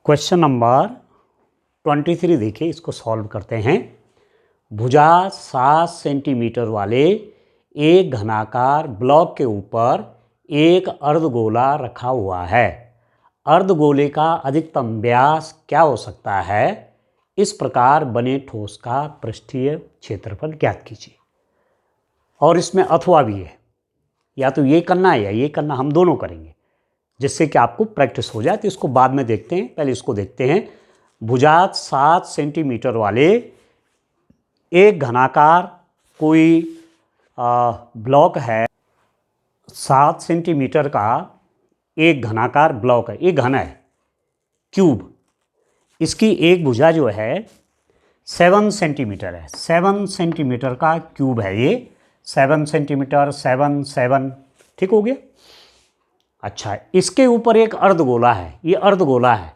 Question number 23 देखिए, इसको solve करते हैं। भुजा 7 सेंटीमीटर वाले एक घनाकार ब्लॉक के ऊपर एक अर्धगोला रखा हुआ है। अर्धगोले का अधिकतम व्यास क्या हो सकता है? इस प्रकार बने ठोस का पृष्ठीय क्षेत्रफल ज्ञात कीजिए। और इसमें अथवा भी है, या तो ये करना है या ये करना, हम दोनों करेंगे जिससे कि आपको प्रैक्टिस हो जाए। तो इसको बाद में देखते हैं, पहले इसको देखते हैं। भुजा 7 सेंटीमीटर वाले एक घनाकार कोई ब्लॉक है। 7 सेंटीमीटर का एक घनाकार ब्लॉक है, एक घन है, क्यूब। इसकी एक भुजा जो है 7 सेंटीमीटर है। 7 सेंटीमीटर का क्यूब है ये। 7 सेंटीमीटर, 7 7, ठीक हो गया। अच्छा, इसके ऊपर एक अर्धगोला है। ये अर्धगोला है।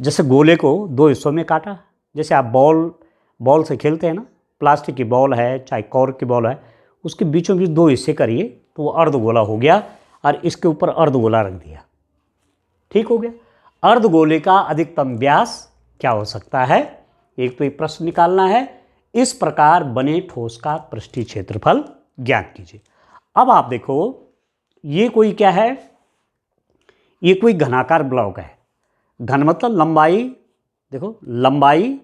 जैसे गोले को दो हिस्सों में काटा, जैसे आप बॉल से खेलते हैं ना, प्लास्टिक की बॉल है चाहे कॉर्क की बॉल है, उसके बीचों बीच दो हिस्से करिए तो वो अर्धगोला हो गया, और इसके ऊपर अर्धगोला रख दिया, ठीक हो गया। अर्धगोले का अधिकतम व्यास क्या हो सकता है? एक तो ये प्रश्न निकालना है। इस प्रकार बने ठोस का पृष्ठीय क्षेत्रफल ज्ञात कीजिए। अब आप देखो, ये कोई क्या है? ये कोई घनाकार ब्लॉक है। घन मतलब लंबाई, देखो लंबाई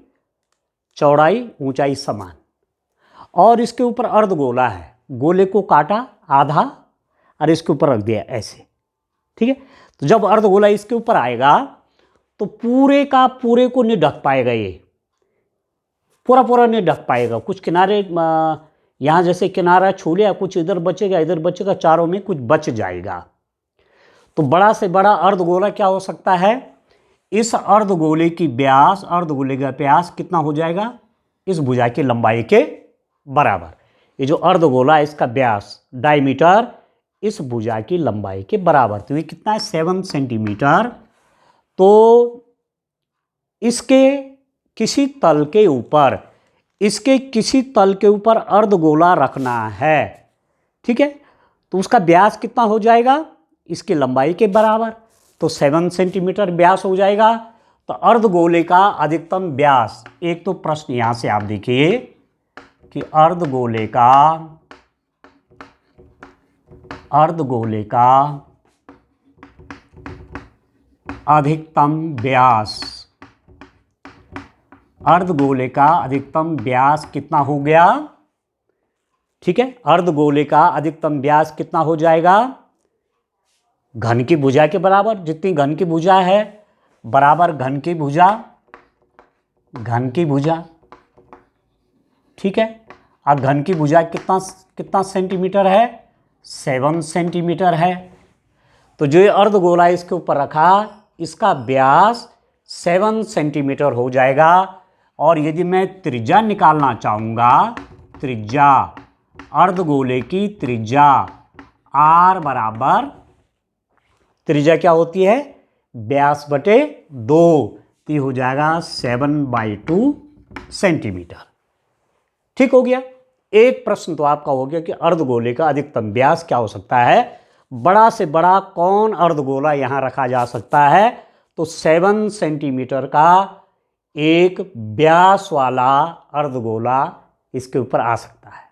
चौड़ाई ऊंचाई समान, और इसके ऊपर अर्धगोला है। गोले को काटा आधा और इसके ऊपर रख दिया ऐसे, ठीक है। तो जब अर्धगोला इसके ऊपर आएगा तो पूरे का पूरे को नहीं ढक पाएगा, ये पूरा पूरा नहीं ढक पाएगा। कुछ किनारे यहाँ जैसे किनारा छू लिया, कुछ इधर बचेगा, चारों में कुछ बच जाएगा। तो बड़ा से बड़ा अर्धगोला क्या हो सकता है? इस अर्धगोले की व्यास, अर्धगोले का व्यास कितना हो जाएगा? इस भुजा की लंबाई के बराबर। ये जो अर्धगोला है इसका व्यास, डायमीटर, इस भुजा की लंबाई के बराबर। तो ये कितना है? 7 सेंटीमीटर। तो इसके किसी तल के ऊपर, इसके किसी तल के ऊपर अर्धगोला रखना है, ठीक है। तो उसका व्यास कितना हो जाएगा? इसकी लंबाई के बराबर। तो 7 सेंटीमीटर व्यास हो जाएगा। तो अर्धगोले का अधिकतम व्यास, एक तो प्रश्न यहां से आप देखिए कि अर्धगोले का अधिकतम व्यास, अर्धगोले का अधिकतम व्यास कितना हो गया? ठीक है, अर्धगोले का अधिकतम व्यास कितना हो जाएगा? घन की भुजा के बराबर। जितनी घन की भुजा है बराबर घन की भुजा, ठीक है। अब घन की भुजा कितना सेंटीमीटर है? 7 सेंटीमीटर है। तो जो ये अर्धगोला इसके ऊपर रखा, इसका व्यास 7 सेंटीमीटर हो जाएगा। और यदि मैं त्रिज्या निकालना चाहूँगा, त्रिज्या, अर्धगोले की त्रिज्या r बराबर, त्रिज्या क्या होती है? व्यास बटे 2, तो हो जाएगा 7/2 सेंटीमीटर, ठीक हो गया। एक प्रश्न तो आपका हो गया कि अर्धगोले का अधिकतम व्यास क्या हो सकता है। बड़ा से बड़ा कौन अर्धगोला यहां रखा जा सकता है? तो 7 सेंटीमीटर का एक व्यास वाला अर्धगोला इसके ऊपर आ सकता है,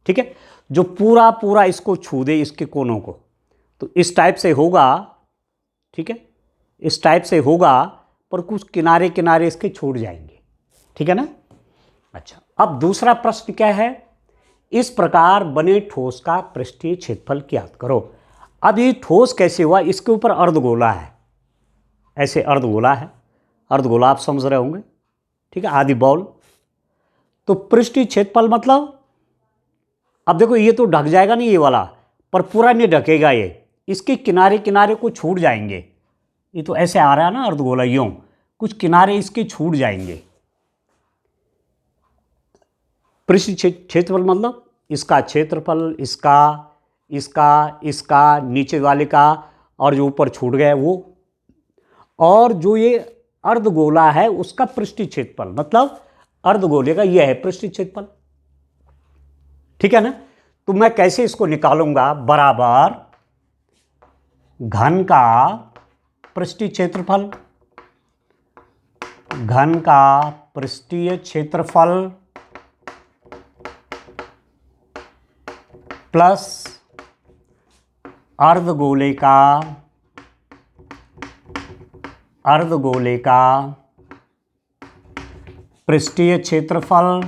ठीक है, जो पूरा पूरा इसको छू दे, इसके कोनों को। तो इस टाइप से होगा, ठीक है, इस टाइप से होगा, पर कुछ किनारे किनारे इसके छूट जाएंगे, ठीक है ना। अच्छा, अब दूसरा प्रश्न क्या है? इस प्रकार बने ठोस का पृष्ठीय क्षेत्रफल ज्ञात करो। अब ये ठोस कैसे हुआ? इसके ऊपर अर्धगोला है, ऐसे अर्धगोला है। अर्धगोला आप समझ रहे होंगे, ठीक है, आधी बॉल। तो पृष्ठीय क्षेत्रफल मतलब, अब देखो ये तो ढक जाएगा नहीं ये वाला, पर पूरा नहीं ढकेगा ये, इसके किनारे किनारे को छूट जाएंगे। ये तो ऐसे आ रहा है ना अर्धगोला, यूं कुछ किनारे इसके छूट जाएंगे। पृष्ठीय क्षेत्रफल मतलब इसका क्षेत्रफल, इसका नीचे वाले का, और जो ऊपर छूट गया वो, और जो ये अर्धगोला है उसका पृष्ठीय क्षेत्रफल, मतलब अर्धगोले का यह है पृष्ठीय क्षेत्रफल, ठीक है ना। तो मैं कैसे इसको निकालूंगा? बराबर घन का पृष्ठीय क्षेत्रफल, घन का पृष्ठीय क्षेत्रफल प्लस अर्धगोले का पृष्ठीय क्षेत्रफल,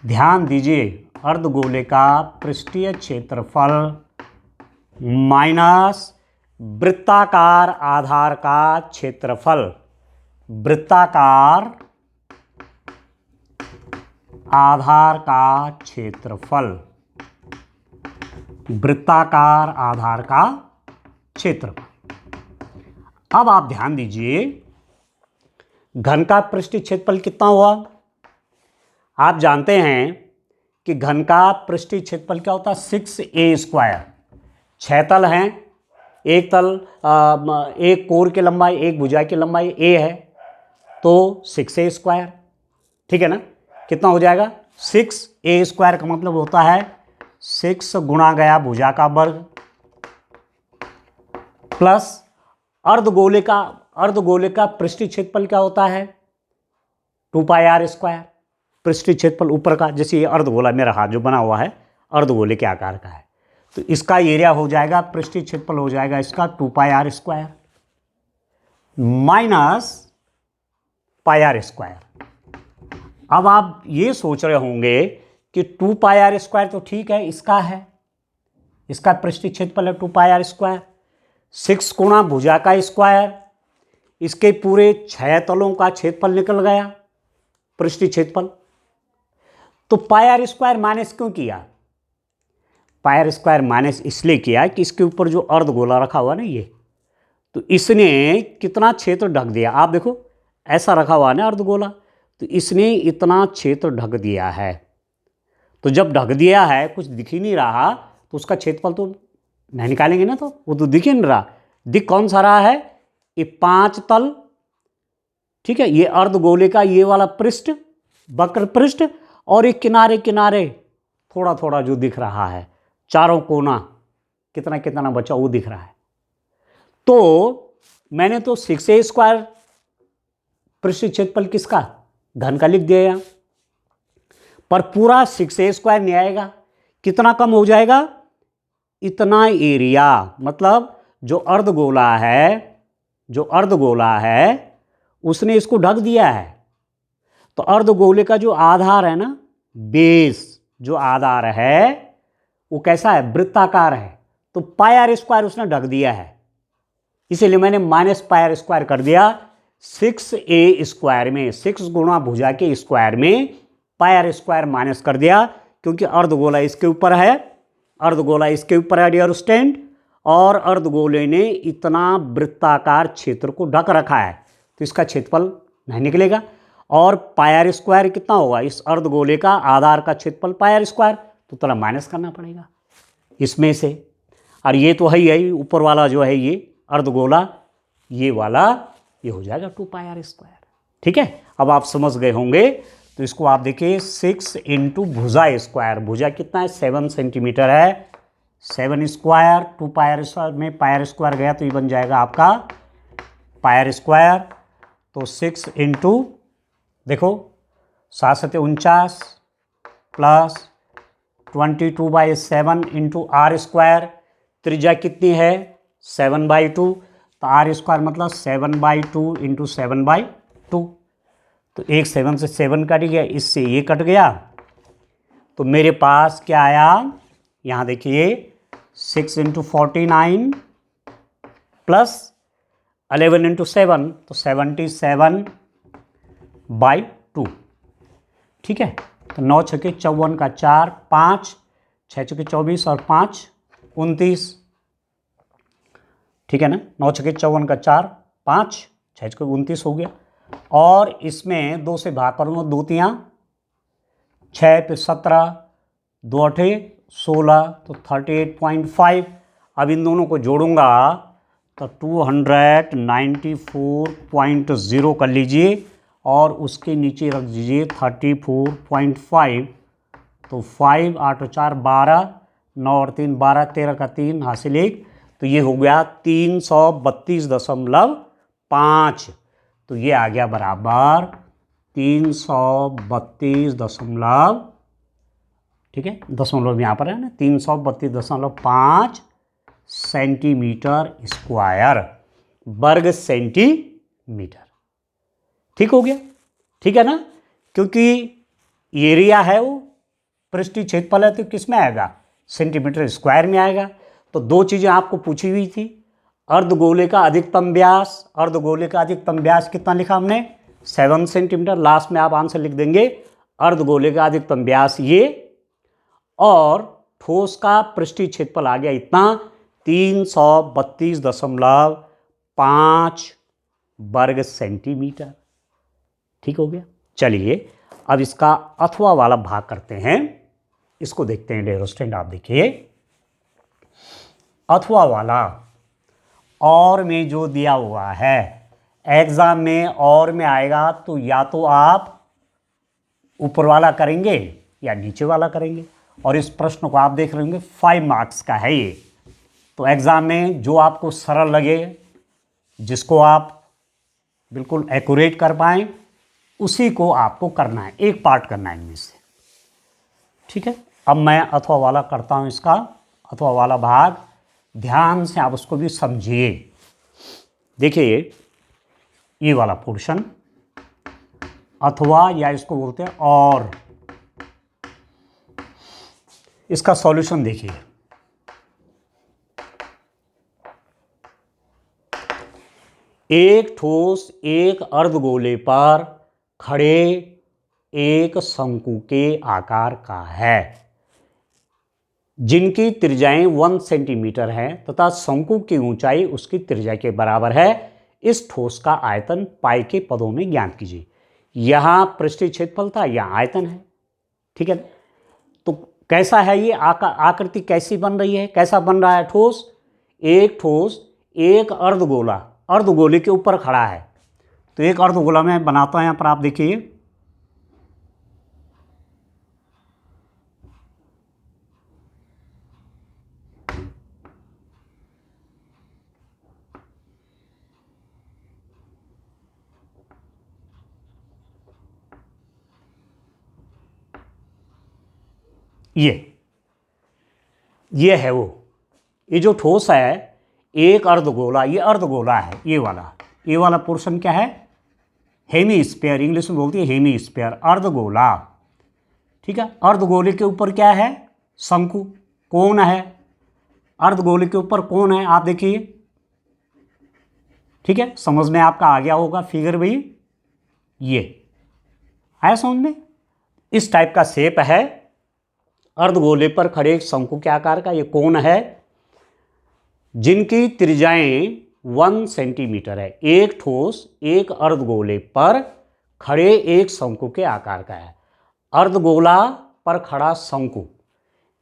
ध्यान दीजिए, अर्धगोले का पृष्ठीय क्षेत्रफल माइनस वृत्ताकार आधार का क्षेत्रफल, वृत्ताकार आधार का क्षेत्रफल, वृत्ताकार आधार का क्षेत्रफल। अब आप ध्यान दीजिए, घन का पृष्ठीय क्षेत्रफल कितना हुआ? आप जानते हैं कि घन का पृष्ठीय क्षेत्रफल क्या होता है? 6a²। 6 तल हैं, एक तल एक कोर की लंबाई, एक भुजा की लंबाई a है, तो 6a², ठीक है ना? कितना हो जाएगा? 6a² का मतलब होता है 6 गुणा गया भुजा का वर्ग प्लस अर्धगोले का पृष्ठीय क्षेत्रफल क्या होता है? 2πr²। पृष्ठीय क्षेत्रफल ऊपर का, जैसे ये अर्धगोला मेरा हाथ जो बना हुआ है अर्धगोले के आकार का है, तो इसका एरिया हो जाएगा, पृष्ठीय क्षेत्रफल हो जाएगा इसका 2πr² माइनस πr²। अब आप ये सोच रहे होंगे कि 2πr² तो ठीक है, इसका पृष्ठीय क्षेत्रफल है 2πr², 6 गुणा भुजा का स्क्वायर, इसके पूरे 6 तलों का क्षेत्रफल निकल गया, पृष्ठीय क्षेत्रफल। तो πr² माइनस क्यों किया? πr² माइनस इसलिए किया कि इसके ऊपर जो अर्धगोला रखा हुआ ना ये, तो इसने कितना क्षेत्र ढक दिया? आप देखो, ऐसा रखा हुआ ना अर्धगोला, तो इसने इतना क्षेत्र ढक दिया है। तो जब ढक दिया है, कुछ दिख ही नहीं रहा, तो उसका क्षेत्रफल तो नहीं निकालेंगे ना, तो वो तो दिख ही नहीं रहा। दिख कौन सा रहा है? ये 5 तल, ठीक है, ये अर्धगोले का ये वाला पृष्ठ, वक्र पृष्ठ, और एक किनारे किनारे थोड़ा थोड़ा जो दिख रहा है, चारों कोना कितना कितना बचा वो दिख रहा है। तो मैंने तो 6a² पृष्ठीय क्षेत्रफल किसका? घन का लिख दिया यहाँ, पर पूरा 6a² नहीं आएगा, कितना कम हो जाएगा? इतना एरिया, मतलब जो अर्धगोला है उसने इसको ढक दिया है। तो अर्धगोले का जो आधार है ना, बेस जो आधार है वो कैसा है? वृत्ताकार है। तो πr² उसने ढक दिया है, इसीलिए मैंने माइनस πr² कर दिया। 6a² में 6 गुणा भुजा के स्क्वायर में πr² माइनस कर दिया, क्योंकि अर्धगोला इसके ऊपर है, डियर स्टूडेंट, और अर्धगोले ने इतना वृत्ताकार क्षेत्र को ढक रखा है, तो इसका क्षेत्रफल नहीं निकलेगा। और πr² कितना होगा? इस अर्धगोले का आधार का क्षेत्रफल πr², तो थोड़ा माइनस करना पड़ेगा इसमें से। और ये तो है ही, ऊपर वाला जो है ये अर्धगोला, ये वाला ये हो जाएगा 2πr², ठीक है। अब आप समझ गए होंगे, तो इसको आप देखिए 6 इंटू भुजा स्क्वायर, भुजा कितना है? 7 सेंटीमीटर है, 7² 2πr² में πr² गया तो ये बन जाएगा आपका πr²। तो 6 इंटू, देखो 7 49 प्लस 22/7 इंटू r², त्रिज्या कितनी है? 7/2, तो r² मतलब 7/2 इंटू 7/2, तो एक 7 से 7 कट गया, इससे ये कट गया, तो मेरे पास क्या आया? यहाँ देखिए 6 इंटू 49 प्लस 11 इंटू 7, तो 77/2, ठीक है। तो 9 छके 54 का 4, 5 6 छके 24 और 5 29, ठीक है ना। 9 छके 54 का 4, 5 6 छके 29 हो गया। और इसमें 2 से भाग करूँगा, 2 तियाँ 6 पे 17, 2 8 16, तो 38.5। अब इन दोनों को जोड़ूंगा तो 294.0 कर लीजिए, और उसके नीचे रख दीजिए 34.5, तो 5 8 4 12, 9 और 3 12, 13 का 3 हासिल 1, तो ये हो गया 332.5। तो ये आ गया बराबर 332 ठीक है, दशमलव यहाँ पर है ना, 332.5 सेंटीमीटर स्क्वायर, वर्ग सेंटीमीटर। ठीक हो गया, ठीक है ना, क्योंकि एरिया है वो पृष्ठीय क्षेत्रफल है तो किस में आएगा, सेंटीमीटर स्क्वायर में आएगा। तो दो चीज़ें आपको पूछी हुई थी, अर्धगोले का अधिकतम व्यास, अर्धगोले का अधिकतम व्यास कितना लिखा हमने 7 सेंटीमीटर, लास्ट में आप आंसर लिख देंगे अर्धगोले का अधिकतम व्यास ये, और ठोस का पृष्ठीय क्षेत्रफल आ गया इतना 332.5 वर्ग सेंटीमीटर। ठीक हो गया। चलिए अब इसका अथवा वाला भाग करते हैं, इसको देखते हैं डेयर स्टूडेंट। आप देखिए अथवा वाला और में जो दिया हुआ है एग्जाम में, और में आएगा तो या तो आप ऊपर वाला करेंगे या नीचे वाला करेंगे, और इस प्रश्न को आप देख रहे होंगे 5 मार्क्स का है ये। तो एग्जाम में जो आपको सरल लगे, जिसको आप बिल्कुल एक्यूरेट कर पाएँ, उसी को आपको करना है, एक पार्ट करना है इनमें से। ठीक है, अब मैं अथवा वाला करता हूँ, इसका अथवा वाला भाग ध्यान से आप उसको भी समझिए। देखिए ये वाला पोर्शन अथवा, या इसको बोलते हैं और, इसका सॉल्यूशन देखिए। एक ठोस एक अर्धगोले पर खड़े एक शंकु के आकार का है, जिनकी त्रिज्याएं 1 सेंटीमीटर है तथा शंकु की ऊंचाई उसकी त्रिज्या के बराबर है। इस ठोस का आयतन पाई के पदों में ज्ञात कीजिए। यहाँ पृष्ठीय क्षेत्रफल था, यहाँ आयतन है। ठीक है, तो कैसा है ये आकृति कैसी बन रही है, कैसा बन रहा है ठोस, एक ठोस एक अर्धगोला, अर्धगोले के ऊपर खड़ा है। तो एक अर्धगोला मैं बनाता हूँ यहाँ पर, आप देखिए ये है वो, ये जो ठोस है एक अर्धगोला, ये अर्धगोला है, ये वाला पोर्शन क्या है, हेमी स्फीयर, इंग्लिश में बोलती है हेमी स्फीयर, अर्धगोला। ठीक है, अर्धगोले के ऊपर क्या है, शंकु, कोण है, अर्धगोले के ऊपर कोण है, आप देखिए। ठीक है, समझ में आपका आ गया होगा फिगर भी, ये आया समझ में। इस टाइप का शेप है, अर्धगोले पर खड़े शंकु के आकार का ये कोण है, जिनकी त्रिज्याएं 1 सेंटीमीटर है। एक ठोस एक अर्धगोले पर खड़े एक शंकु के आकार का है, अर्धगोला पर खड़ा शंकु,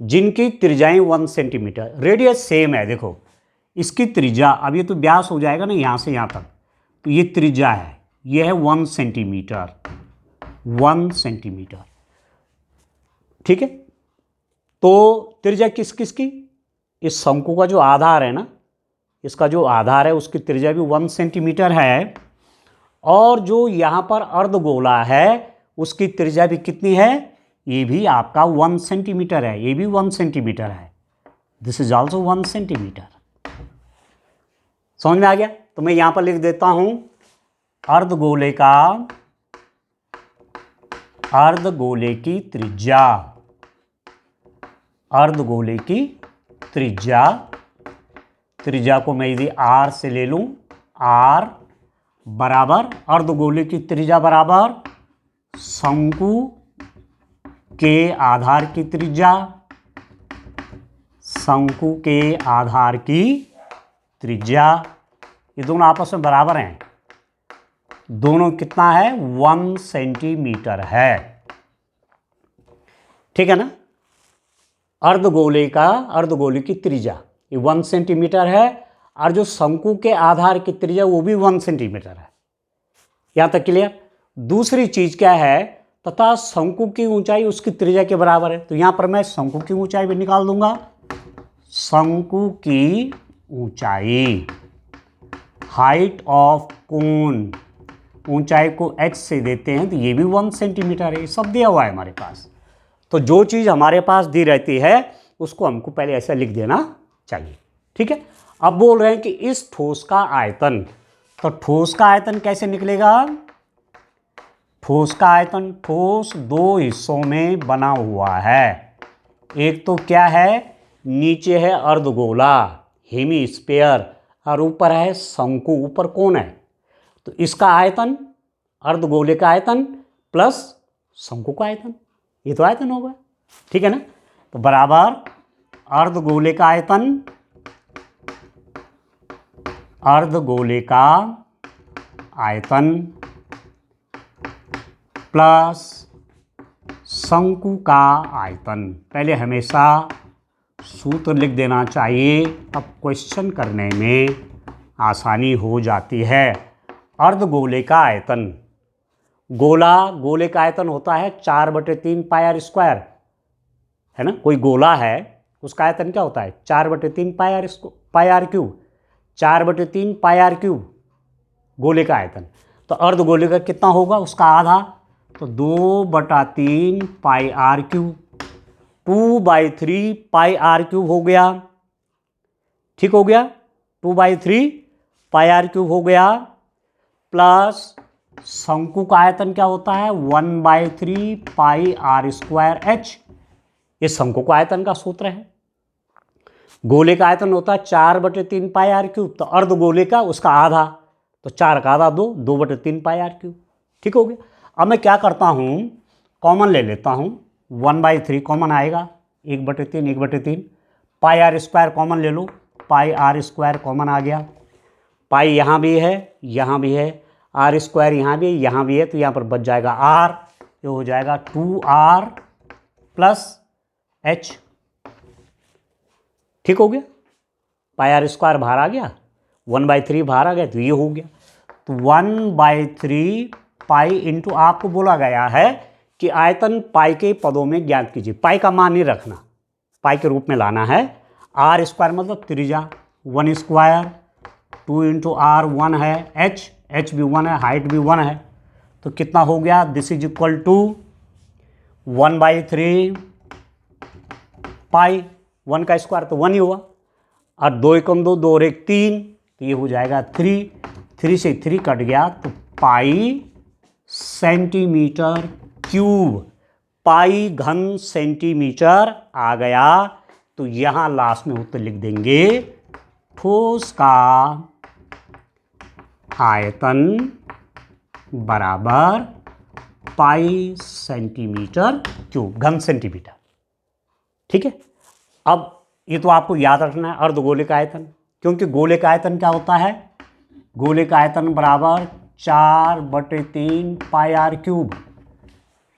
जिनकी त्रिज्याएं 1 सेंटीमीटर, रेडियस सेम है। देखो इसकी त्रिज्या, अब ये तो व्यास हो जाएगा ना यहाँ से यहाँ तक, तो ये त्रिज्या है, ये है 1 सेंटीमीटर, 1 सेंटीमीटर। ठीक है, तो त्रिज्या किस किस की, इस शंकु का जो आधार है ना, इसका जो आधार है उसकी त्रिज्या भी 1 सेंटीमीटर है, और जो यहाँ पर अर्धगोला है उसकी त्रिज्या भी कितनी है, ये भी आपका 1 सेंटीमीटर है, ये भी 1 सेंटीमीटर है, दिस इज ऑल्सो 1 सेंटीमीटर। समझ में आ गया। तो मैं यहाँ पर लिख देता हूँ अर्धगोले की त्रिज्या, अर्धगोले की त्रिज्या को मैं यदि r से ले लूं, r बराबर अर्धगोले की त्रिज्या बराबर शंकु के आधार की त्रिज्या, शंकु के आधार की त्रिज्या, ये दोनों आपस में बराबर हैं, दोनों कितना है 1 सेंटीमीटर है। ठीक है ना, अर्धगोले की त्रिज्या ये 1 सेंटीमीटर है, और जो शंकु के आधार की त्रिज्या वो भी 1 सेंटीमीटर है। यहाँ तक क्लियर। दूसरी चीज क्या है, तथा शंकु की ऊंचाई उसकी त्रिज्या के बराबर है। तो यहाँ पर मैं शंकु की ऊंचाई भी निकाल दूंगा, शंकु की ऊंचाई, हाइट ऑफ कोन ऊंचाई को h से देते हैं तो ये भी 1 सेंटीमीटर है, ये सब दिया हुआ है हमारे पास। तो जो चीज़ हमारे पास दी रहती है उसको हमको पहले ऐसा लिख देना चाहिए, ठीक है। अब बोल रहे हैं कि इस ठोस का आयतन, तो ठोस का आयतन कैसे निकलेगा? ठोस का आयतन, ठोस दो हिस्सों में बना हुआ है। एक तो क्या है, नीचे है अर्धगोला हेमीस्फीयर और ऊपर है शंकु, ऊपर कौन है? तो इसका आयतन अर्धगोले का आयतन प्लस शंकु का आयतन, ये तो आयतन होगा, ठीक है ना। तो बराबर अर्धगोले का आयतन, अर्धगोले का आयतन प्लस शंकु का आयतन। पहले हमेशा सूत्र लिख देना चाहिए, अब क्वेश्चन करने में आसानी हो जाती है। अर्धगोले का आयतन, गोला, गोले का आयतन होता है 4/3 पाई आर स्क्वायर, है ना। कोई गोला है उसका आयतन क्या होता है? 4/3 pi r cube, 4/3 pi r cube गोले का आयतन। तो अर्धगोले का कितना होगा? उसका आधा, तो 2/3 pi r cube, 2/3 pi r cube हो गया, ठीक हो गया, 2/3 पाई आर क्यूब हो गया, प्लस शंकु का आयतन क्या होता है? 1/3 पाई आर स्क्वायर एच, ये शंकु का आयतन का सूत्र है। गोले का आयतन होता है 4/3 पाई आर क्यूब, तो अर्धगोले का उसका आधा, तो 4 का आधा 2, 2/3 पाई आर क्यूब, ठीक हो गया। अब मैं क्या करता हूँ, कॉमन ले लेता हूँ, 1/3 कॉमन आएगा, 1/3 1/3, पाई आर स्क्वायर कॉमन ले लो, पाई आर स्क्वायर कॉमन आ गया, पाई यहाँ भी है यहाँ भी है, आर स्क्वायर यहाँ भी है यहाँ भी है, तो यहाँ पर बच जाएगा आर, ये हो जाएगा 2r प्लस h, ठीक हो गया। पाई आर स्क्वायर बाहर आ गया, 1/3 बाहर आ गया, तो ये हो गया। तो 1/3 पाई इंटू, आपको बोला गया है कि आयतन पाई के पदों में ज्ञात कीजिए, पाई का मान नहीं रखना, पाई के रूप में लाना है। आर स्क्वायर मतलब त्रिज्या, 1 स्क्वायर, 2 इंटू आर 1 है, एच भी 1 है, हाइट भी 1 है, तो कितना हो गया? दिस इज इक्वल टू 1/3 पाई, 1 का स्क्वायर तो 1 ही हुआ, और 2 एकम 2, 2 और 1 3, तो ये हो जाएगा 3 से 3 कट गया, तो पाई सेंटीमीटर क्यूब, पाई घन सेंटीमीटर आ गया। तो यहां लास्ट में उत्तर लिख देंगे, ठोस का आयतन बराबर पाई सेंटीमीटर क्यूब, घन सेंटीमीटर, ठीक है। अब ये तो आपको याद रखना है अर्धगोले का आयतन, क्योंकि गोले का आयतन क्या होता है? गोले का आयतन बराबर 4/3 पाई आर क्यूब,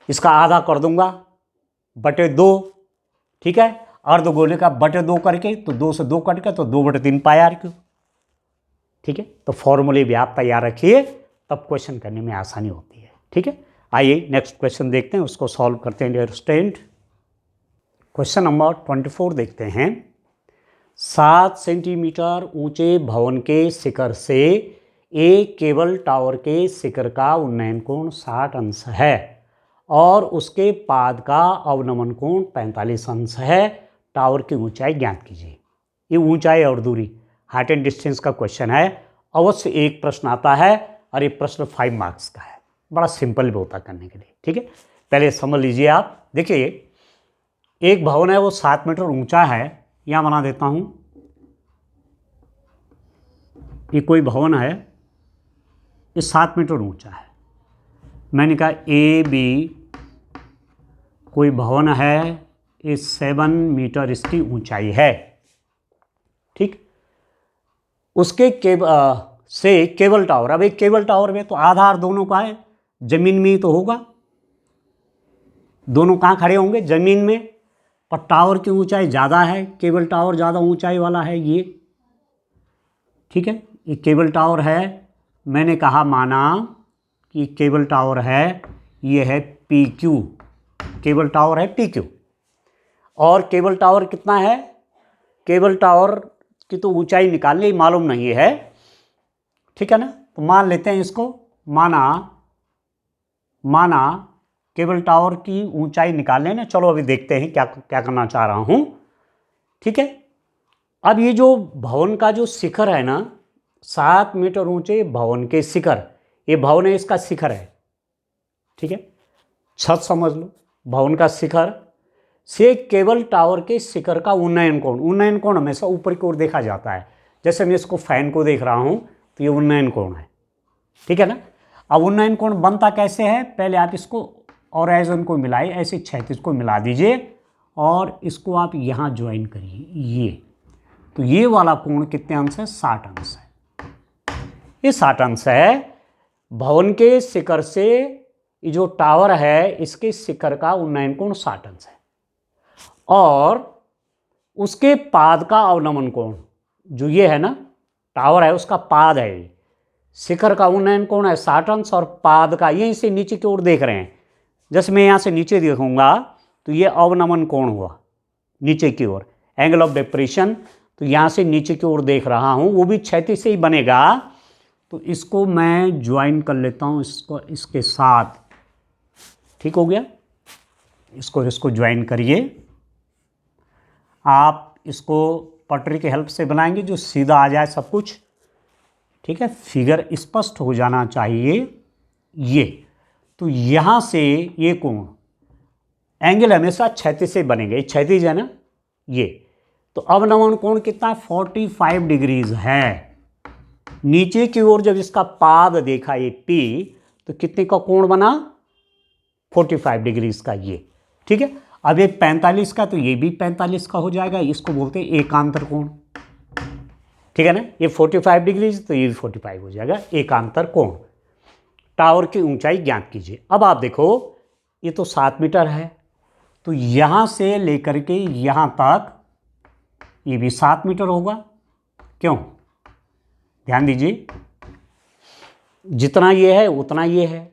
इसका आधा कर दूंगा /2, ठीक है। अर्धगोले का /2 करके, तो 2 से 2 कट गया, तो 2/3 पाई आर क्यूब, ठीक है। तो फॉर्मूले भी आप तैयार रखिए, तब क्वेश्चन करने में आसानी होती है, ठीक है। आइए नेक्स्ट क्वेश्चन देखते हैं, उसको सॉल्व करते हैं डियर स्टूडेंट। क्वेश्चन नंबर 24 देखते हैं। 7 सेंटीमीटर ऊंचे भवन के शिखर से एक केबल टावर के शिखर का उन्नयन कोण 60 अंश है और उसके पाद का अवनमन कोण 45 अंश है। टावर की ऊंचाई ज्ञात कीजिए। ये ऊंचाई और दूरी, हाइट एंड डिस्टेंस का क्वेश्चन है। अवश्य एक प्रश्न आता है और ये प्रश्न 5 मार्क्स का है, बड़ा सिंपल भी होता करने के लिए, ठीक है। पहले समझ लीजिए आप। देखिए एक भवन है वो 7 मीटर ऊंचा है, यहाँ बना देता हूँ। ये कोई भवन है, ये 7 मीटर ऊंचा है। मैंने कहा ए बी कोई भवन है, ये 7 मीटर इसकी ऊंचाई है, ठीक। उसके से केबल टावर, अब एक केबल टावर में तो आधार दोनों का है, जमीन में ही तो होगा, दोनों कहाँ खड़े होंगे? जमीन में। पर टावर की ऊंचाई ज़्यादा है, केबल टावर ज़्यादा ऊंचाई वाला है ये, ठीक है। ये केबल टावर है, मैंने कहा माना कि केबल टावर है, ये है पी क्यू, केबल टावर है पी क्यू। और केबल टावर कितना है? केबल टावर की तो ऊंचाई निकालनी मालूम नहीं है, ठीक है ना। तो मान लेते हैं इसको माना केबल टावर की ऊंचाई निकाल लें ना। चलो अभी देखते हैं क्या क्या करना चाह रहा हूं। ठीक है, अब ये जो भवन का जो शिखर है ना, 7 मीटर ऊंचे भवन के शिखर, ये भवन है, इसका शिखर है। ठीक है, छत समझ लो, भवन का शिखर से केबल टावर के शिखर का उन्नयन कोण हमेशा ऊपर की ओर देखा जाता है। जैसे मैं इसको फैन को देख रहा हूं तो ये उन्नयन कोण है। ठीक है ना। अब उन्नयन कोण बनता कैसे है, पहले आप इसको ओराइजन को मिलाइए, ऐसे क्षैतिज को मिला दीजिए और इसको आप यहाँ ज्वाइन करिए। ये तो ये वाला कोण कितने अंश है, 60 अंश है। ये 60 अंश है। भवन के शिखर से ये जो टावर है इसके शिखर का उन्नयन कोण 60 अंश है। और उसके पाद का अवनमन कोण, जो ये है ना टावर है उसका पाद है, शिखर का उन्नयन कोण है 60 अंश और पाद का, यहीं से नीचे की ओर देख रहे हैं, जैसे मैं यहाँ से नीचे देखूंगा तो ये अवनमन कोण हुआ नीचे की ओर, एंगल ऑफ डिप्रेशन। तो यहाँ से नीचे की ओर देख रहा हूँ, वो भी क्षैतिज से ही बनेगा। तो इसको मैं ज्वाइन कर लेता हूँ इसको इसके साथ। ठीक हो गया, इसको ज्वाइन करिए। आप इसको पटरी के हेल्प से बनाएंगे जो सीधा आ जाए सब कुछ। ठीक है, फिगर स्पष्ट हो जाना चाहिए। ये तो यहाँ से ये कोण एंगल हमेशा क्षैतिज से बनेंगे, क्षैतिज है ना ये। तो अवनमन कोण कितना, 45 डिग्रीज है। नीचे की ओर जब इसका पाद देखा ये P, तो कितने का कोण बना, 45 डिग्रीज का ये। ठीक है, अब ये 45 का, तो ये भी 45 का हो जाएगा, इसको बोलते हैं एकांतर कोण। ठीक है ना, ये 45 डिग्रीज तो ये भी 45 हो जाएगा, एकांतर कोण। टावर की ऊंचाई ज्ञात कीजिए। अब आप देखो ये तो 7 मीटर है, तो यहां से लेकर के यहां तक ये भी 7 मीटर होगा। क्यों, ध्यान दीजिए, जितना ये है उतना ये है।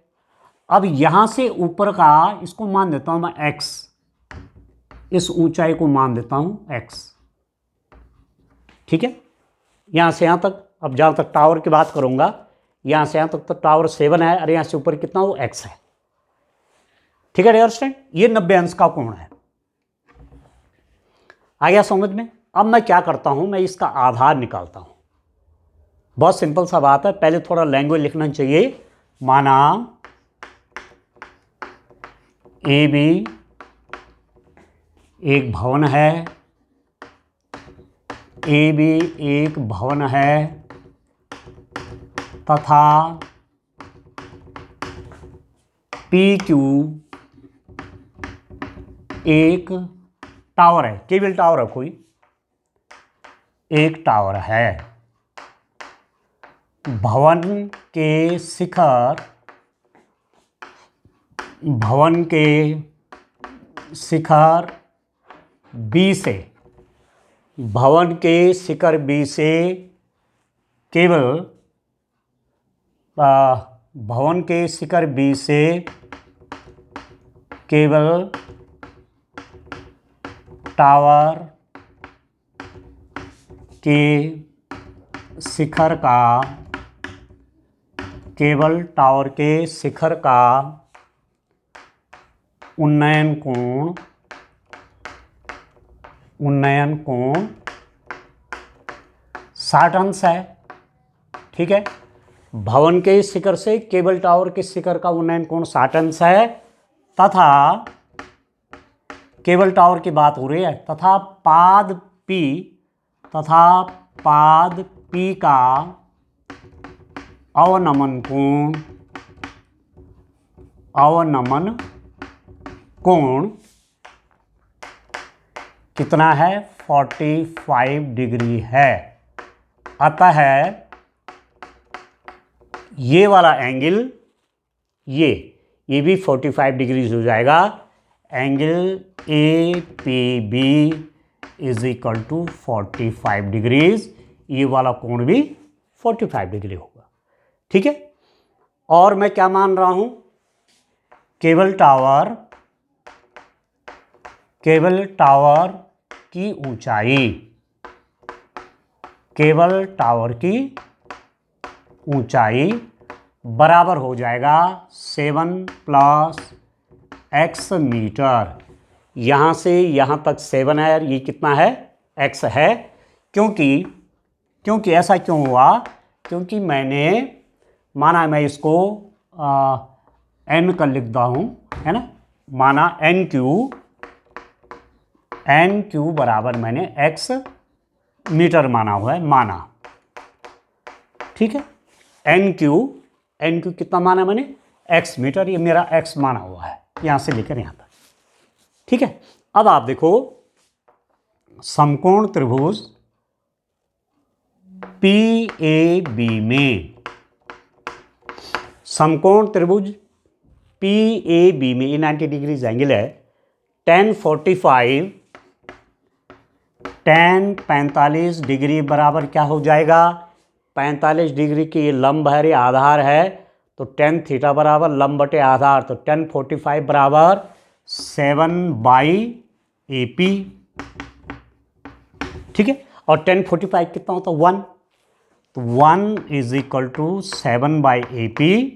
अब यहां से ऊपर का इसको मान देता हूं मैं x, इस ऊंचाई को मान देता हूं x। ठीक है, यहां से यहां तक, अब जहां तक टावर की बात करूंगा, यहां से यहां तक तो टावर 7 है और यहां से ऊपर कितना, वो x है। ठीक है अंडरस्टैंड, ये 90 अंश का कोण है। आ गया समझ में। अब मैं क्या करता हूं, मैं इसका आधार निकालता हूं। बहुत सिंपल सा बात है, पहले थोड़ा लैंग्वेज लिखना चाहिए। माना AB एक भवन है, AB एक भवन है तथा PQ एक टावर है, केबल टावर है कोई, एक टावर है। भवन के शिखर B से, भवन के शिखर B से केवल भवन के शिखर B से केवल टावर के शिखर का, केवल टावर के शिखर का उन्नयन कोण 60 अंश है। ठीक है, भवन के शिखर से केबल टावर के शिखर का उन्नयन कोण 60 अंश है तथा केबल टावर की बात हो रही है, तथा पाद P का अवनमन कोण कितना है, 45 डिग्री है। अतः ये वाला एंगल ये भी 45 डिग्री हो जाएगा। Angle APB is equal to 45 degrees, ये वाला कोण भी 45 डिग्री होगा। ठीक है, और मैं क्या मान रहा हूं, केबल टावर की ऊंचाई, केबल टावर की ऊंचाई बराबर हो जाएगा 7 + x मीटर। यहाँ से यहाँ तक 7 है, ये कितना है, x है। क्योंकि ऐसा क्यों हुआ, क्योंकि मैंने माना, मैं इसको n का लिखता हूँ, है ना, माना n क्यू बराबर मैंने x मीटर माना हुआ है, माना, ठीक है। n क्यू कितना माना मैंने, x मीटर, ये मेरा x माना हुआ है यहाँ से लेकर यहाँ तक, ठीक है। अब आप देखो समकोण त्रिभुज PAB में, समकोण त्रिभुज PAB में ये 90 डिग्रीज एंगल है। tan 45 डिग्री बराबर क्या हो जाएगा, 45 डिग्री की ये लंब है, ये आधार है, तो tan थीटा बराबर लंब बटे आधार, तो tan 45 बराबर 7/AP, ठीक है। और tan 45 कितना होता है, 1, तो 1 = 7/AP।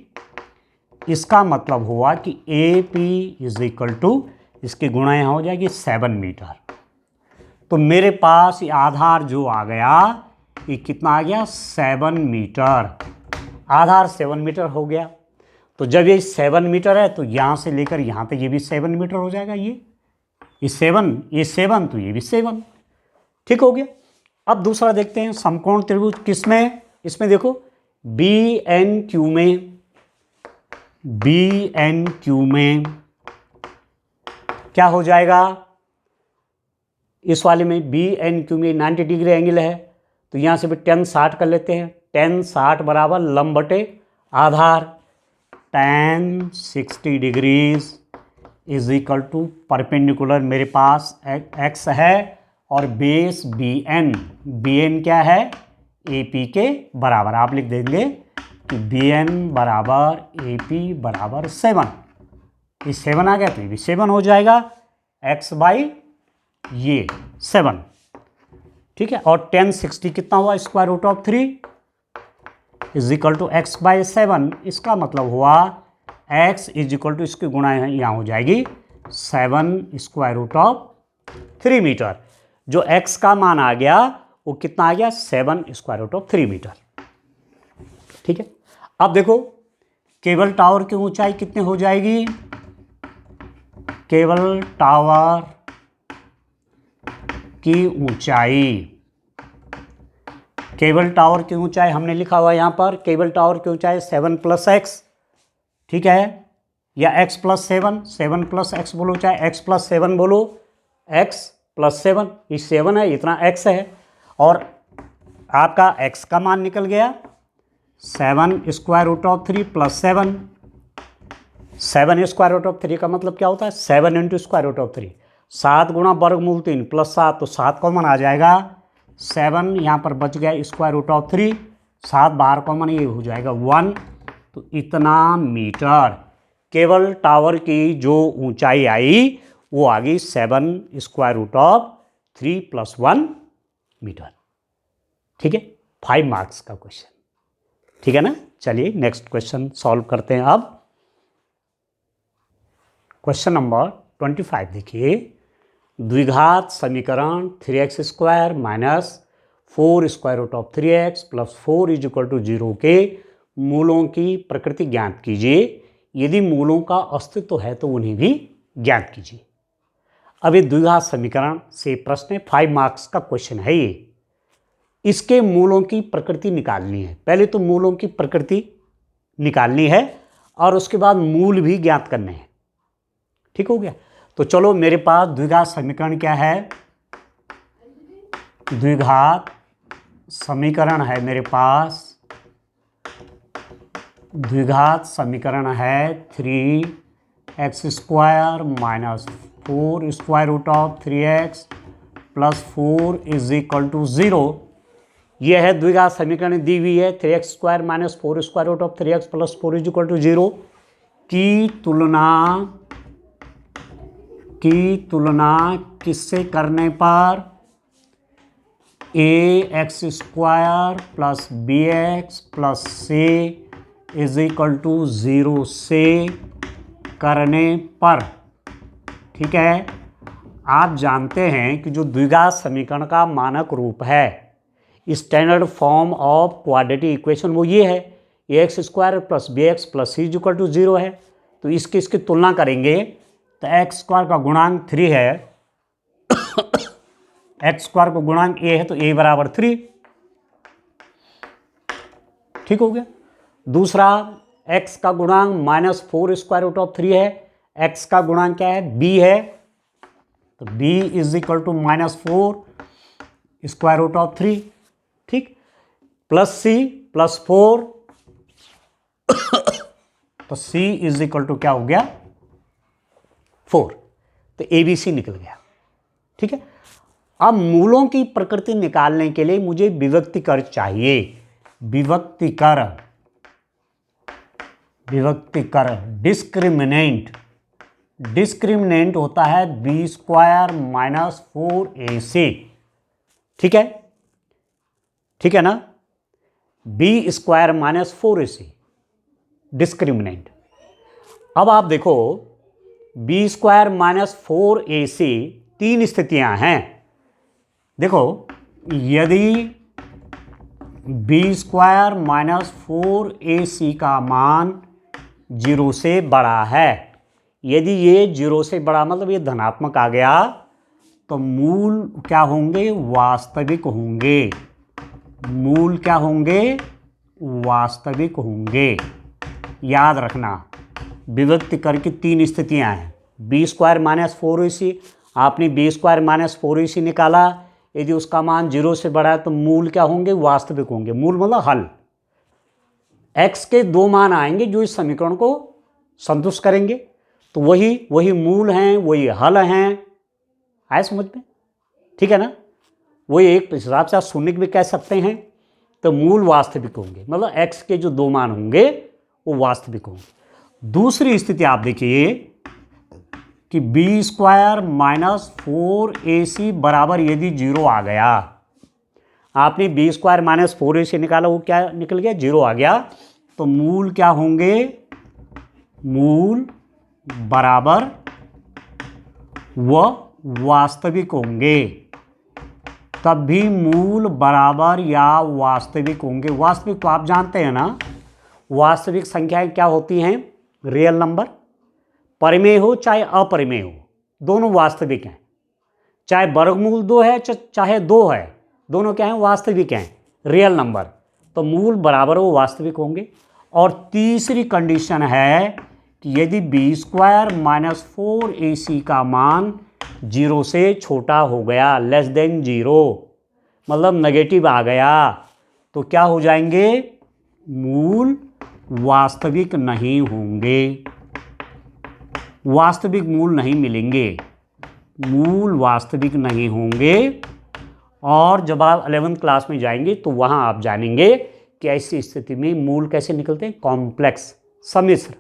इसका मतलब हुआ कि AP = इसकी गुणा यहाँ हो जाएगी 7 मीटर। तो मेरे पास ये आधार जो आ गया, ये कितना आ गया, 7 मीटर, आधार 7 मीटर हो गया। तो जब ये 7 मीटर है तो यहाँ से लेकर यहाँ तक ये भी 7 मीटर हो जाएगा, ये 7 तो ये भी 7, ठीक हो गया। अब दूसरा देखते हैं समकोण त्रिभुज किसमें, इसमें देखो BNQ में क्या हो जाएगा, इस वाले में BNQ में 90 डिग्री एंगल है, तो यहाँ से भी tan 60 कर लेते हैं। tan 60 बराबर लंब बटे आधार, tan 60 डिग्रीज = परपेंडिकुलर, मेरे पास x है और बेस BN क्या है, AP के बराबर। आप लिख देंगे कि BN बराबर AP बराबर 7, ये 7 आ गया तो ये भी 7 हो जाएगा, x/ये 7, ठीक है। और tan 60 कितना हुआ, √3 = x/7। इसका मतलब हुआ x = इसकी गुणा यहाँ हो जाएगी 7√3 मीटर। जो x का मान आ गया वो कितना आ गया, 7√3 मीटर, ठीक है। अब देखो केबल टावर की ऊंचाई कितनी हो जाएगी, केबल टावर की ऊंचाई हमने लिखा हुआ यहाँ पर, केबल टावर की ऊंचाई 7 + x, ठीक है, या x + 7, 7 + x बोलो, चाहे x + 7 बोलो, x + 7, ये 7 है, इतना x है, और आपका x का मान निकल गया 7√3 + 7, 7√3 का मतलब क्या होता है, 7 × √3, 7 गुणा वर्गमूल 3 + 7, तो 7 कॉमन आ जाएगा, 7 यहाँ पर बच गया √3, 7 बाहर कॉमन, ये हो जाएगा 1, तो इतना मीटर केबल टावर की जो ऊंचाई आई वो आ गई 7√3 + 1 मीटर, ठीक है। 5 मार्क्स का क्वेश्चन, ठीक है ना। चलिए नेक्स्ट क्वेश्चन सॉल्व करते हैं। अब क्वेश्चन नंबर 25 देखिए, द्विघात समीकरण 3x² - 4 √3x + 4 = 0 के मूलों की प्रकृति ज्ञात कीजिए। यदि मूलों का अस्तित्व है तो उन्हें भी ज्ञात कीजिए। अब ये द्विघात समीकरण से प्रश्न है, 5 मार्क्स का क्वेश्चन है ये। इसके मूलों की प्रकृति निकालनी है, पहले तो मूलों की प्रकृति निकालनी है और उसके बाद मूल भी ज्ञात करने हैं, ठीक हो गया। तो चलो मेरे पास द्विघात समीकरण क्या है, द्विघात समीकरण है मेरे पास, द्विघात समीकरण है 3x² - 4 √3x + 4 = 0। यह है द्विघात समीकरण दी हुई है, 3x² - 4 √3x + 4 = 0 की तुलना किससे करने पर, ax² + bx + c is equal to 0 से करने पर, ठीक है, आप जानते हैं कि जो द्विघात समीकरण का मानक रूप है, standard form of quadratic equation वो ये है, x square plus b x plus c equal to 0 है। तो इसकी तुलना करेंगे तो एक्स स्क्वायर का गुणांक 3 है, एक्स स्क्वायर का गुणांक ए है तो ए बराबर 3, ठीक हो गया। दूसरा x का गुणांक -4 स्क्वायर रूट ऑफ 3 है, x का गुणांक क्या है, b है, तो b is equal to -4 square root of 3, ठीक, प्लस c प्लस 4 तो c इज इक्वल टू क्या हो गया 4, तो ABC निकल गया, ठीक है। अब मूलों की प्रकृति निकालने के लिए मुझे विभक्तिकर चाहिए, विभक्तिकर डिस्क्रिमिनेंट होता है बी स्क्वायर माइनस 4AC, ठीक है ना, B square minus 4AC discriminant. अब आप देखो बी स्क्वायर माइनस 4AC 3 स्थितियां हैं। देखो यदि बी स्क्वायर माइनस 4AC का मान 0 से बड़ा है, यदि ये 0 से बड़ा मतलब ये धनात्मक आ गया, तो मूल क्या होंगे, वास्तविक होंगे, मूल क्या होंगे, वास्तविक होंगे। याद रखना विभक्तिकर की 3 स्थितियां हैं, बी स्क्वायर माइनस 4AC, आपने बी स्क्वायर माइनस 4AC निकाला, यदि उसका मान 0 से बड़ा है तो मूल क्या होंगे, वास्तविक होंगे। मूल मतलब हल, x के 2 मान आएंगे जो इस समीकरण को संतुष्ट करेंगे, तो वही मूल हैं, वही हल हैं, आए समझ में, ठीक है ना। वही एक हिसाब से आप शून्य भी कह सकते हैं, तो मूल वास्तविक होंगे, मतलब x के जो 2 मान होंगे वो वास्तविक होंगे। दूसरी स्थिति आप देखिए कि बी स्क्वायर माइनस 4AC बराबर यदि 0 आ गया, आपने बी स्क्वायर माइनस 4AC निकाला, वो क्या निकल गया, 0 आ गया, तो मूल क्या होंगे, मूल बराबर व वास्तविक होंगे, तब भी मूल बराबर या वास्तविक होंगे। वास्तविक तो आप जानते हैं ना, वास्तविक संख्याएं क्या होती हैं, रियल नंबर, परिमेय हो चाहे अपरिमेय हो, दोनों वास्तविक हैं, चाहे वर्गमूल 2 है चाहे 2 है, दोनों क्या हैं, वास्तविक हैं, रियल नंबर, तो मूल बराबर वो वास्तविक होंगे। और तीसरी कंडीशन है कि यदि बी स्क्वायर माइनस 4AC का मान 0 से छोटा हो गया, लेस देन 0, मतलब नेगेटिव आ गया, तो क्या हो जाएंगे, मूल वास्तविक नहीं होंगे, वास्तविक मूल नहीं मिलेंगे, मूल वास्तविक नहीं होंगे। और जब आप 11th क्लास में जाएंगे तो वहाँ आप जानेंगे कि ऐसी स्थिति में मूल कैसे निकलते हैं, कॉम्प्लेक्स, सम्मिश्र,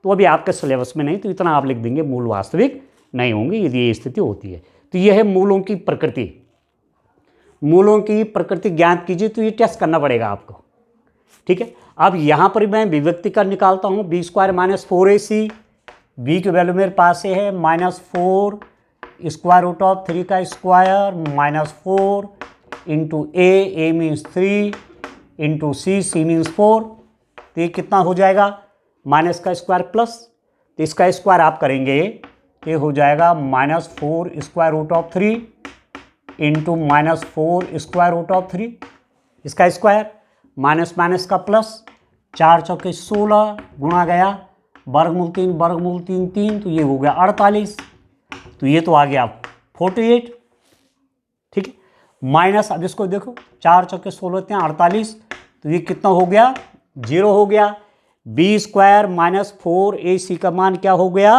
तो अभी आपके सिलेबस में नहीं, तो इतना आप लिख देंगे, मूल वास्तविक नहीं होंगे यदि ये स्थिति होती है। तो यह है मूलों की प्रकृति। मूलों की प्रकृति ज्ञात कीजिए, तो ये टेस्ट करना पड़ेगा आपको, ठीक है। अब यहाँ पर मैं विभक्तिकर निकालता हूँ, b square minus 4AC, b की वैल्यू मेरे पास से है -4 स्क्वायर रूट ऑफ 3 का स्क्वायर -4 इंटू ए मीन्स 3 इंटू सी मीन्स 4, तो ये कितना हो जाएगा, माइनस का स्क्वायर प्लस, तो इसका स्क्वायर आप करेंगे ये हो जाएगा -4 square root of 3 into -4 square root of 3, इसका स्क्वायर माइनस माइनस का प्लस, 4 चौके 16 गुणा गया, वर्गमूल 3 3, तो ये हो गया 48, तो ये तो आ गया 48, ठीक है। माइनस, अब इसको देखो, 4 चौके 16 48, तो ये कितना हो गया, 0 हो गया। बी स्क्वायर माइनस 4AC का मान क्या हो गया,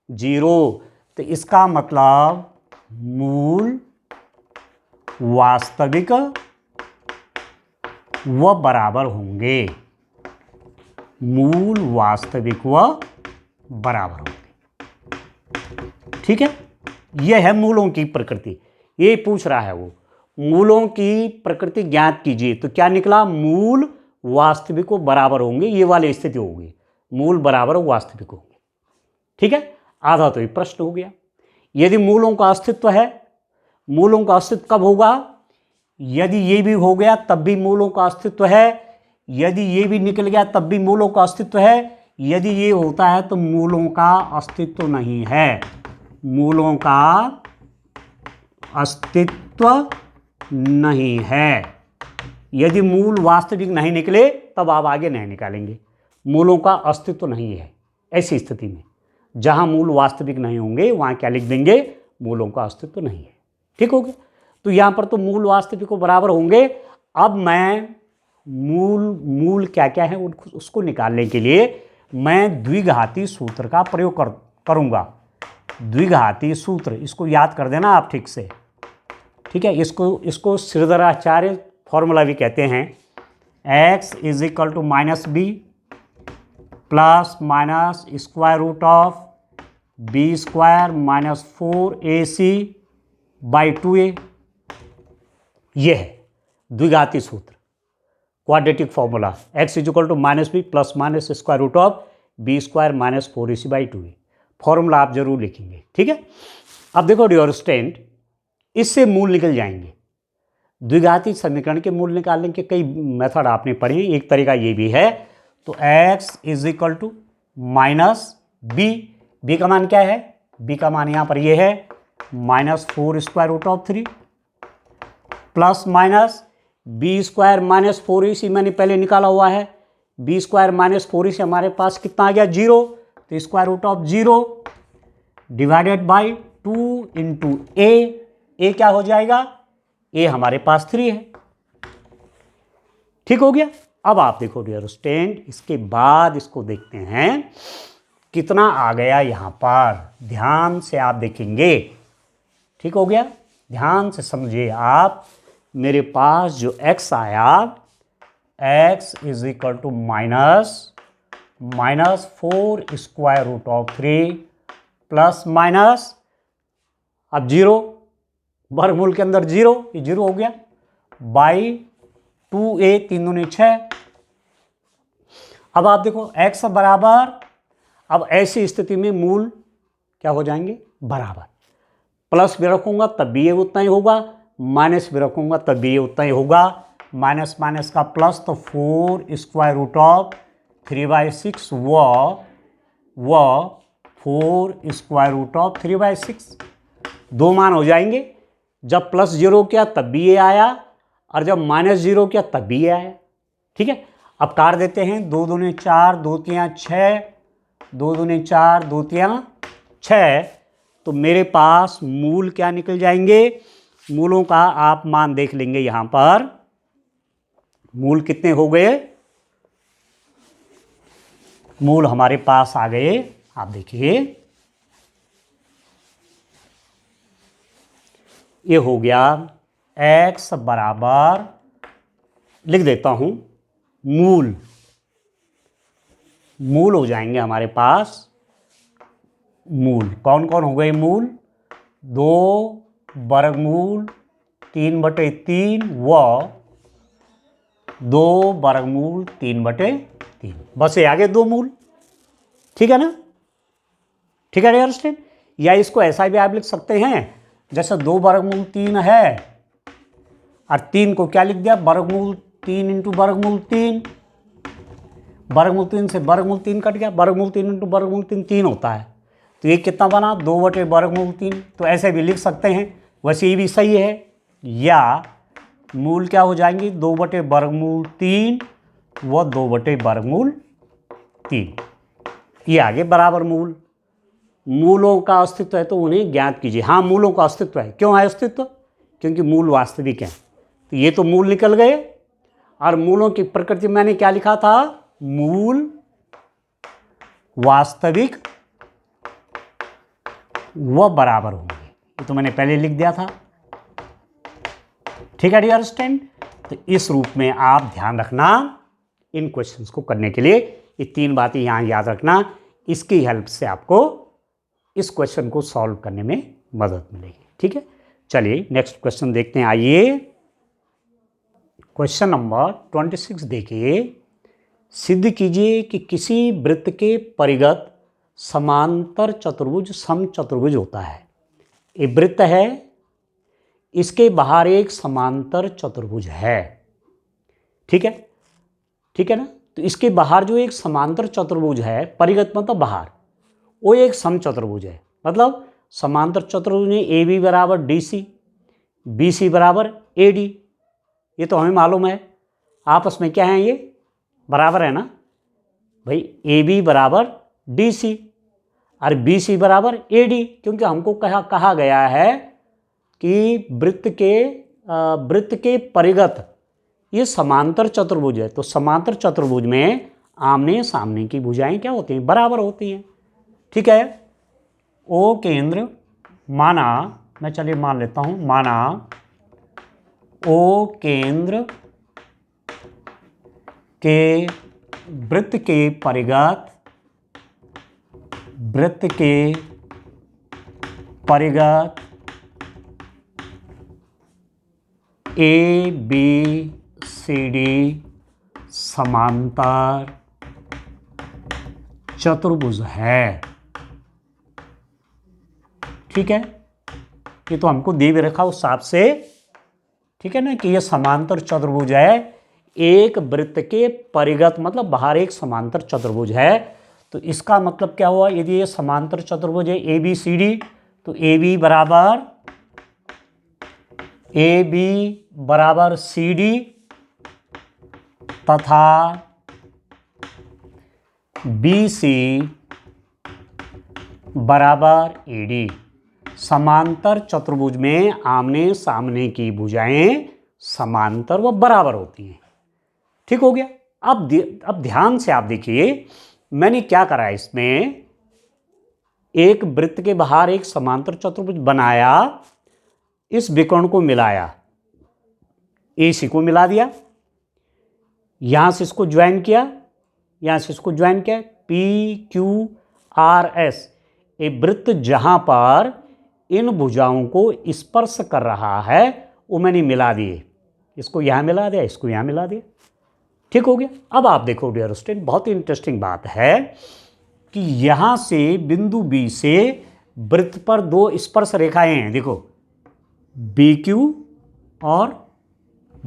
0, तो इसका मतलब मूल वास्तविक व बराबर होंगे, मूल वास्तविक व बराबर होंगे, ठीक है। यह है मूलों की प्रकृति, ये पूछ रहा है वो, मूलों की प्रकृति ज्ञात कीजिए, तो क्या निकला, मूल वास्तविकों बराबर होंगे, ये वाली स्थिति होगी, मूल बराबर वास्तविक होंगे। ठीक है, आधा तो ये प्रश्न हो गया। यदि मूलों का अस्तित्व है, मूलों का अस्तित्व कब होगा? यदि ये भी हो गया तब भी मूलों का अस्तित्व है, यदि ये भी निकल गया तब भी मूलों का अस्तित्व है, यदि ये होता है तो मूलों का अस्तित्व नहीं है, मूलों का अस्तित्व नहीं है। यदि मूल वास्तविक नहीं निकले तब आप आगे नहीं निकालेंगे, मूलों का अस्तित्व नहीं है। ऐसी स्थिति में जहां मूल वास्तविक नहीं होंगे वहां क्या लिख देंगे? मूलों का अस्तित्व नहीं है। ठीक हो गया। तो यहां पर तो मूल वास्तविक को बराबर होंगे। अब मैं मूल क्या क्या है उसको निकालने के लिए मैं द्विघाती सूत्र का प्रयोग करूंगा। द्विघाती सूत्र, इसको याद कर देना आप ठीक से। ठीक है, इसको श्रीधराचार्य फॉर्मूला भी कहते हैं। x is equal to minus b plus minus square root of b square minus 4ac by 2a। यह है द्विघाती सूत्र, quadratic formula. x is equal to minus b plus minus square root of b square minus 4ac by 2a। Formula आप जरूर लिखेंगे। ठीक है, अब देखो डियर स्टूडेंट, इससे मूल निकल जाएंगे। द्विघाती समीकरण के मूल निकालने के कई मेथड आपने पढ़े, एक तरीका ये भी है। तो x is equal to minus b, b का मान क्या है? बी का मान यहाँ पर ये है minus 4 square root of 3 plus minus b square minus 4ac मैंने पहले निकाला हुआ है। बी स्क्वायर माइनस 4ac हमारे पास कितना आ गया? 0। तो square root of 0 divided by 2 into a क्या हो जाएगा? ए हमारे पास 3 है। ठीक हो गया। अब आप देखो डियर स्टूडेंट, इसके बाद इसको देखते हैं कितना आ गया यहां पर। ध्यान से आप देखेंगे। ठीक हो गया, ध्यान से समझिए आप। मेरे पास जो x आया, x is equal to minus 4 square root of 3 plus minus, अब 0, वर्गमूल के अंदर 0, ये 0 हो गया, बाई 2a 3 दूनी 6। अब आप देखो x बराबर, अब ऐसी स्थिति में मूल क्या हो जाएंगे? बराबर। प्लस भी रखूंगा तब भी ये उतना ही होगा, माइनस भी रखूंगा तब भी ये उतना ही होगा। माइनस माइनस का प्लस, तो 4 स्क्वायर रूट ऑफ 3/6 व 4 स्क्वायर रूट ऑफ 3/6, दो मान हो जाएंगे। जब प्लस 0 किया तब भी ये आया, और जब माइनस 0 किया तब भी ये आया। ठीक है, अब काट देते हैं। 2 दूनी 4, 2 तियां 6, 2 दूनी 4, 2 तियां 6। तो मेरे पास मूल क्या निकल जाएंगे? मूलों का आप मान देख लेंगे यहां पर। मूल कितने हो गए? मूल हमारे पास आ गए, आप देखिए, ये हो गया x बराबर, लिख देता हूं, मूल हो जाएंगे हमारे पास। मूल कौन कौन हो गए? मूल 2 वर्गमूल 3/3 व 2 वर्गमूल 3/3, बस ये आगे 2 मूल। ठीक है ना? ठीक है डियर स्टूडेंट। या इसको ऐसा भी आप लिख सकते हैं, जैसे 2 वर्गमूल 3 है और 3 को क्या लिख दिया? वर्गमूल 3 इंटू वर्गमूल 3। वर्गमूल 3 से वर्गमूल 3 कट गया, वर्गमूल 3 इंटू वर्गमूल 3 होता है। तो ये कितना बना? 2/वर्गमूल 3। तो ऐसे भी लिख सकते हैं, वैसे ये भी सही है। या मूल क्या हो जाएंगी? 2/वर्गमूल 3 व 2/वर्गमूल 3। ये आगे बराबर मूल। मूलों का अस्तित्व है तो उन्हें ज्ञात कीजिए। हाँ, मूलों का अस्तित्व है। क्यों है अस्तित्व? क्योंकि मूल वास्तविक हैं। तो ये तो मूल निकल गए। और मूलों की प्रकृति मैंने क्या लिखा था? मूल वास्तविक व बराबर होंगे, ये तो मैंने पहले लिख दिया था। ठीक है डियर स्टूडेंट। तो इस रूप में आप ध्यान रखना इन क्वेश्चंस को करने के लिए। ये 3 बातें यहां याद रखना, इसकी हेल्प से आपको इस क्वेश्चन को सॉल्व करने में मदद मिलेगी। ठीक है, चलिए नेक्स्ट क्वेश्चन देखते हैं। आइए, क्वेश्चन नंबर 26 देखिए। सिद्ध कीजिए कि किसी वृत्त के परिगत समांतर चतुर्भुज समचतुर्भुज होता है। ये वृत्त है, इसके बाहर एक समांतर चतुर्भुज है। ठीक है, ठीक है ना। तो इसके बाहर जो एक समांतर चतुर्भुज है, परिगत मतलब बाहर, वो एक समचतुर्भुज है। मतलब समांतर चतुर्भुज में ए बी बराबर डी सी, बी सी बराबर ए डी। ये तो हमें मालूम है, आपस में क्या है, ये बराबर है ना भाई। ए बी बराबर डी सी और बी सी बराबर ए डी, क्योंकि हमको कहा गया है कि वृत्त के परिगत ये समांतर चतुर्भुज है। तो समांतर चतुर्भुज में आमने सामने की भुजाएं क्या होती हैं, बराबर होती हैं। ठीक है। ओ केंद्र माना, मैं चलिए मान लेता हूं, माना ओ केंद्र के वृत्त के परिगत ए बी सी डी समांतर चतुर्भुज है। ठीक है, ये तो हमको दे भी रखा उस हिसाब से। ठीक है ना, कि ये समांतर चतुर्भुज है, एक वृत्त के परिगत मतलब बाहर एक समांतर चतुर्भुज है। तो इसका मतलब क्या हुआ, यदि ये समांतर चतुर्भुज है ए बी सी डी, तो ए बी बराबर सी डी तथा बी सी बराबर ए डी। समांतर चतुर्भुज में आमने सामने की भुजाएं समांतर व बराबर होती हैं। ठीक हो गया। अब ध्यान से आप देखिए, मैंने क्या करा है, इसमें एक वृत्त के बाहर एक समांतर चतुर्भुज बनाया, इस विकर्ण को मिलाया, AC को मिला दिया, यहां से इसको ज्वाइन किया, यहां से इसको ज्वाइन किया, PQRS। ये वृत्त जहां पर इन भुजाओं को स्पर्श कर रहा है वो मैंने मिला दिए। इसको यहां मिला दिया, इसको यहां मिला दिया। ठीक हो गया। अब आप देखो डियर स्टूडेंट, बहुत ही इंटरेस्टिंग बात है कि यहां से बिंदु B से वृत्त पर दो स्पर्श रेखाएं हैं। देखो BQ और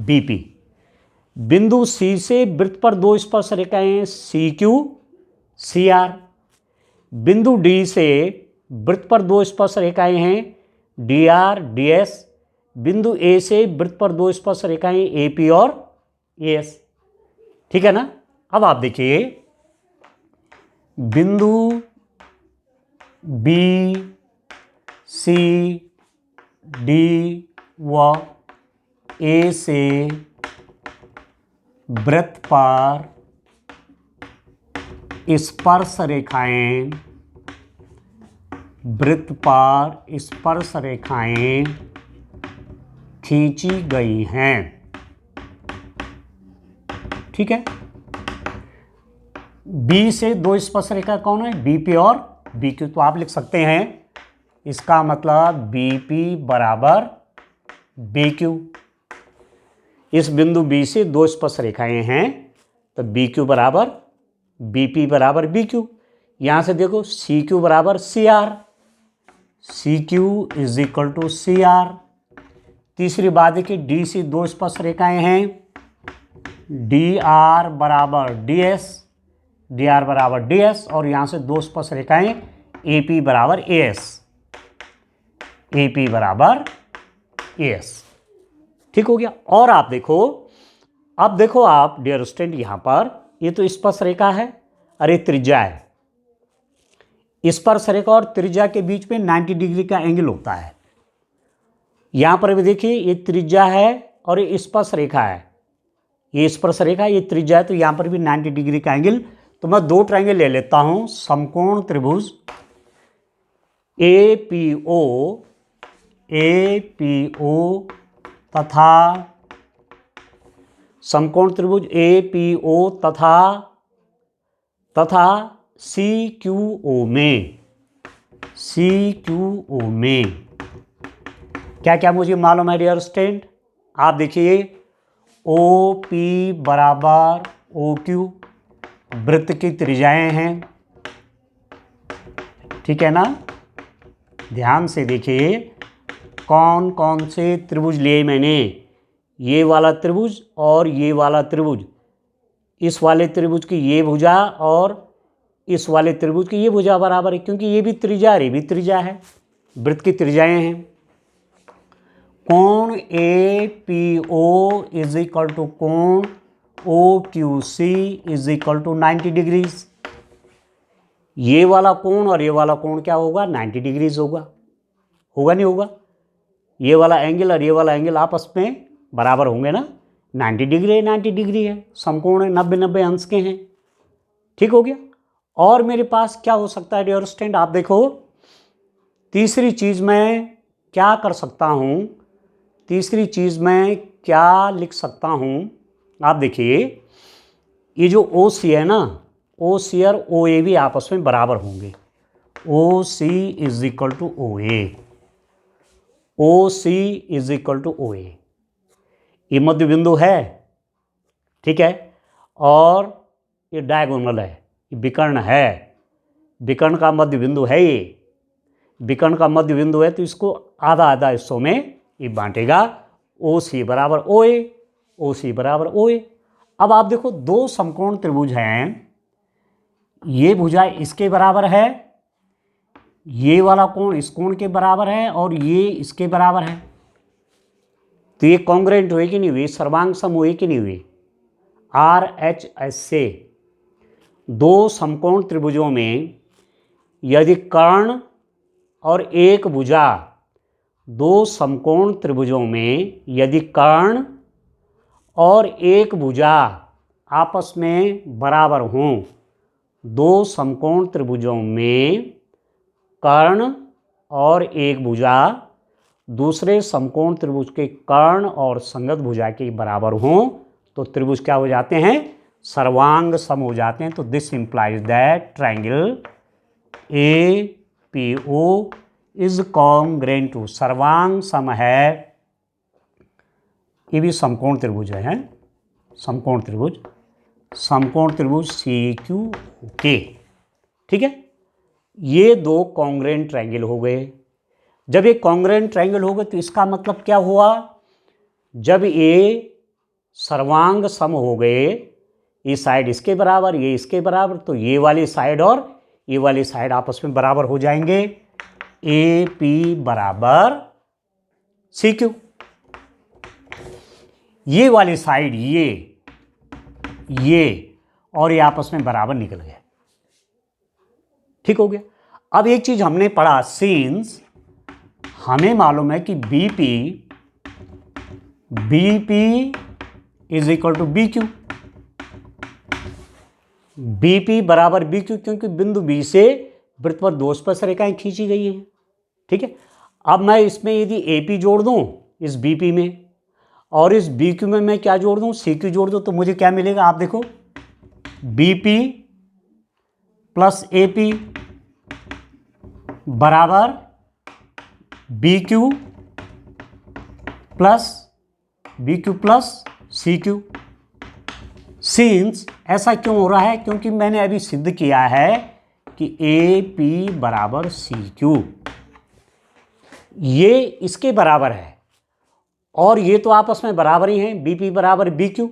BP। बिंदु C से वृत्त पर दो स्पर्श रेखाएं हैं, CQ CR। बिंदु D से वृत्त पर दो स्पर्श रेखाएं हैं, DR DS। बिंदु A से वृत्त पर दो स्पर्श रेखाएं AP और AS। ठीक है ना। अब आप देखिए, बिंदु B C D व A से वृत्त पर स्पर्श रेखाएं खींची गई हैं। ठीक है। B से दो स्पर्श रेखा कौन है, BP और BQ। तो आप लिख सकते हैं, इसका मतलब BP बराबर BQ। इस बिंदु B से दो स्पर्श रेखाएं हैं, तो BQ बराबर BP बराबर BQ। यहां से देखो CQ बराबर CR, CQ is equal to CR। तीसरी बात है कि D से दो स्पर्श रेखाएं हैं, DR बराबर DS, DR बराबर DS। और यहां से दो स्पर्श रेखाएं AP बराबर AS, AP बराबर AS। ठीक हो गया। और आप देखो, अब देखो आप डियर स्टूडेंट, यहां पर ये तो स्पर्श रेखा है, अरे त्रिज्या है। स्पर्श रेखा और त्रिज्या के बीच में 90 डिग्री का एंगल होता है। यहां पर भी देखिए, ये त्रिज्या है और ये स्पर्श रेखा है, ये स्पर्श रेखा, ये त्रिज्या है, तो यहां पर भी 90 डिग्री का एंगल। तो मैं दो ट्रायंगल ले लेता हूं, समकोण त्रिभुज APO तथा समकोण त्रिभुज APO तथा CQO में क्या क्या मुझे मालूम है डियर स्टूडेंट। आप देखिए, ओ पी बराबर ओ क्यू वृत्त की त्रिज्याएं हैं, ठीक है ना। ध्यान से देखिए कौन कौन से त्रिभुज लिए मैंने, ये वाला त्रिभुज और ये वाला त्रिभुज, इस वाले त्रिभुज की ये भुजा और इस वाले त्रिभुज की ये भुजा बराबर है, क्योंकि ये भी त्रिज्या ये भी त्रिज्या है, वृत्त की त्रिज्याएं हैं। कोण A P O is equal to कोण O Q C is equal to 90 degrees. ये वाला कोण और ये वाला कोण क्या होगा, 90 डिग्रीज होगा, होगा नहीं होगा। ये वाला एंगल और ये वाला एंगल आपस में बराबर होंगे ना, 90 डिग्री 90 डिग्री है, समकोण है, 90-90 अंश के हैं, ठीक हो गया। और मेरे पास क्या हो सकता है डियर स्टूडेंट, आप देखो तीसरी चीज़ मैं क्या कर सकता हूँ, तीसरी चीज़ मैं क्या लिख सकता हूँ, आप देखिए ये जो ओ सी है ना, ओ सी और ओ ए भी आपस में बराबर होंगे। O C is equal to O A, O C is equal to O A, ये मध्य बिंदु है, ठीक है। और ये डायगोनल है, ये विकर्ण है, विकर्ण का मध्य बिंदु है, ये विकर्ण का मध्य बिंदु है, तो इसको आधा आधा हिस्सों में ये बांटेगा। ओ सी बराबर ओ ए, ओ सी बराबर ओ ए। अब आप देखो दो समकोण त्रिभुज हैं, ये भुजा इसके बराबर है, ये वाला कोण इस कोण के बराबर है और ये इसके बराबर है, तो ये कॉन्ग्रुएंट हुए कि नहीं हुए, सर्वांग सम हुए कि नहीं हुए। आर एच एस से दो समकोण त्रिभुजों में यदि कर्ण और एक भुजा, दो समकोण त्रिभुजों में यदि कर्ण और एक भुजा आपस में बराबर हों, दो समकोण त्रिभुजों में कर्ण और एक भुजा दूसरे समकोण त्रिभुज के कर्ण और संगत भुजा के बराबर हों, तो त्रिभुज क्या हो जाते हैं, सर्वांग सम हो जाते हैं। तो this implies that triangle A P O is congruent to, सर्वांग सम है, ये भी समकोण त्रिभुज है, समकोण त्रिभुज, समकोण त्रिभुज सी क्यू के, ठीक है। ये दो कॉन्ग्रुएंट ट्रायंगल हो गए। जब ये कॉन्ग्रुएंट ट्रायंगल हो गए तो इसका मतलब क्या हुआ, जब ये सर्वांग सम हो गए, ये साइड इसके बराबर ये इसके बराबर, तो ये वाली साइड और ये वाली साइड आपस में बराबर हो जाएंगे। ए पी बराबर सी क्यू, ये वाली साइड ये और ये आपस में बराबर निकल गए, ठीक हो गया। अब एक चीज हमने पढ़ा, सिंस हमें मालूम है कि BP is equal to B Q, BP बराबर बी क्यू, क्योंकि बिंदु बी से वृत्त पर दो स्पर्श रेखाएं खींची गई हैं, ठीक है। अब मैं इसमें यदि एपी जोड़ दूं इस बीपी में और इस बी क्यू में मैं क्या जोड़ दूं, सी क्यू जोड़ दूं, तो मुझे क्या मिलेगा, आप देखो बीपी प्लस एपी बराबर B Q plus C Q. Since ऐसा क्यों हो रहा है, क्योंकि मैंने अभी सिद्ध किया है कि ए पी बराबर सी क्यू, ये इसके बराबर है और ये तो आपस में बराबर ही हैं, बीपी बराबर बी क्यू,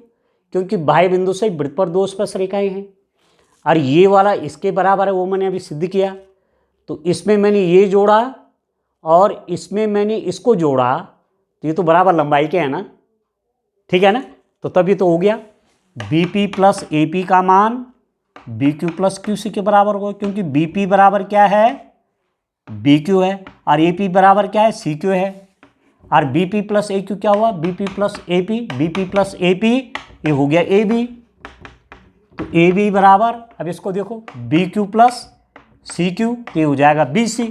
क्योंकि बाह्य बिंदु से वृत्त पर दो स्पर्श रेखाएं हैं, और ये वाला इसके बराबर है, वो मैंने अभी सिद्ध किया। तो इसमें मैंने ये जोड़ा और इसमें मैंने इसको जोड़ा, तो ये तो बराबर लंबाई के है ना, ठीक है ना, तो तब ये तो हो गया। बीपी प्लस एपी का मान B Q plus Q C के बराबर होगा, क्योंकि बीपी बराबर क्या है, बी क्यू है, और एपी बराबर क्या है, सी क्यू है, और बीपी प्लस ए क्यू क्या हुआ, बीपी प्लस एपी, ये हो गया ए बी, तो ए बी बराबर, अब इसको देखो B Q plus C Q, तो ये हो जाएगा बी सी।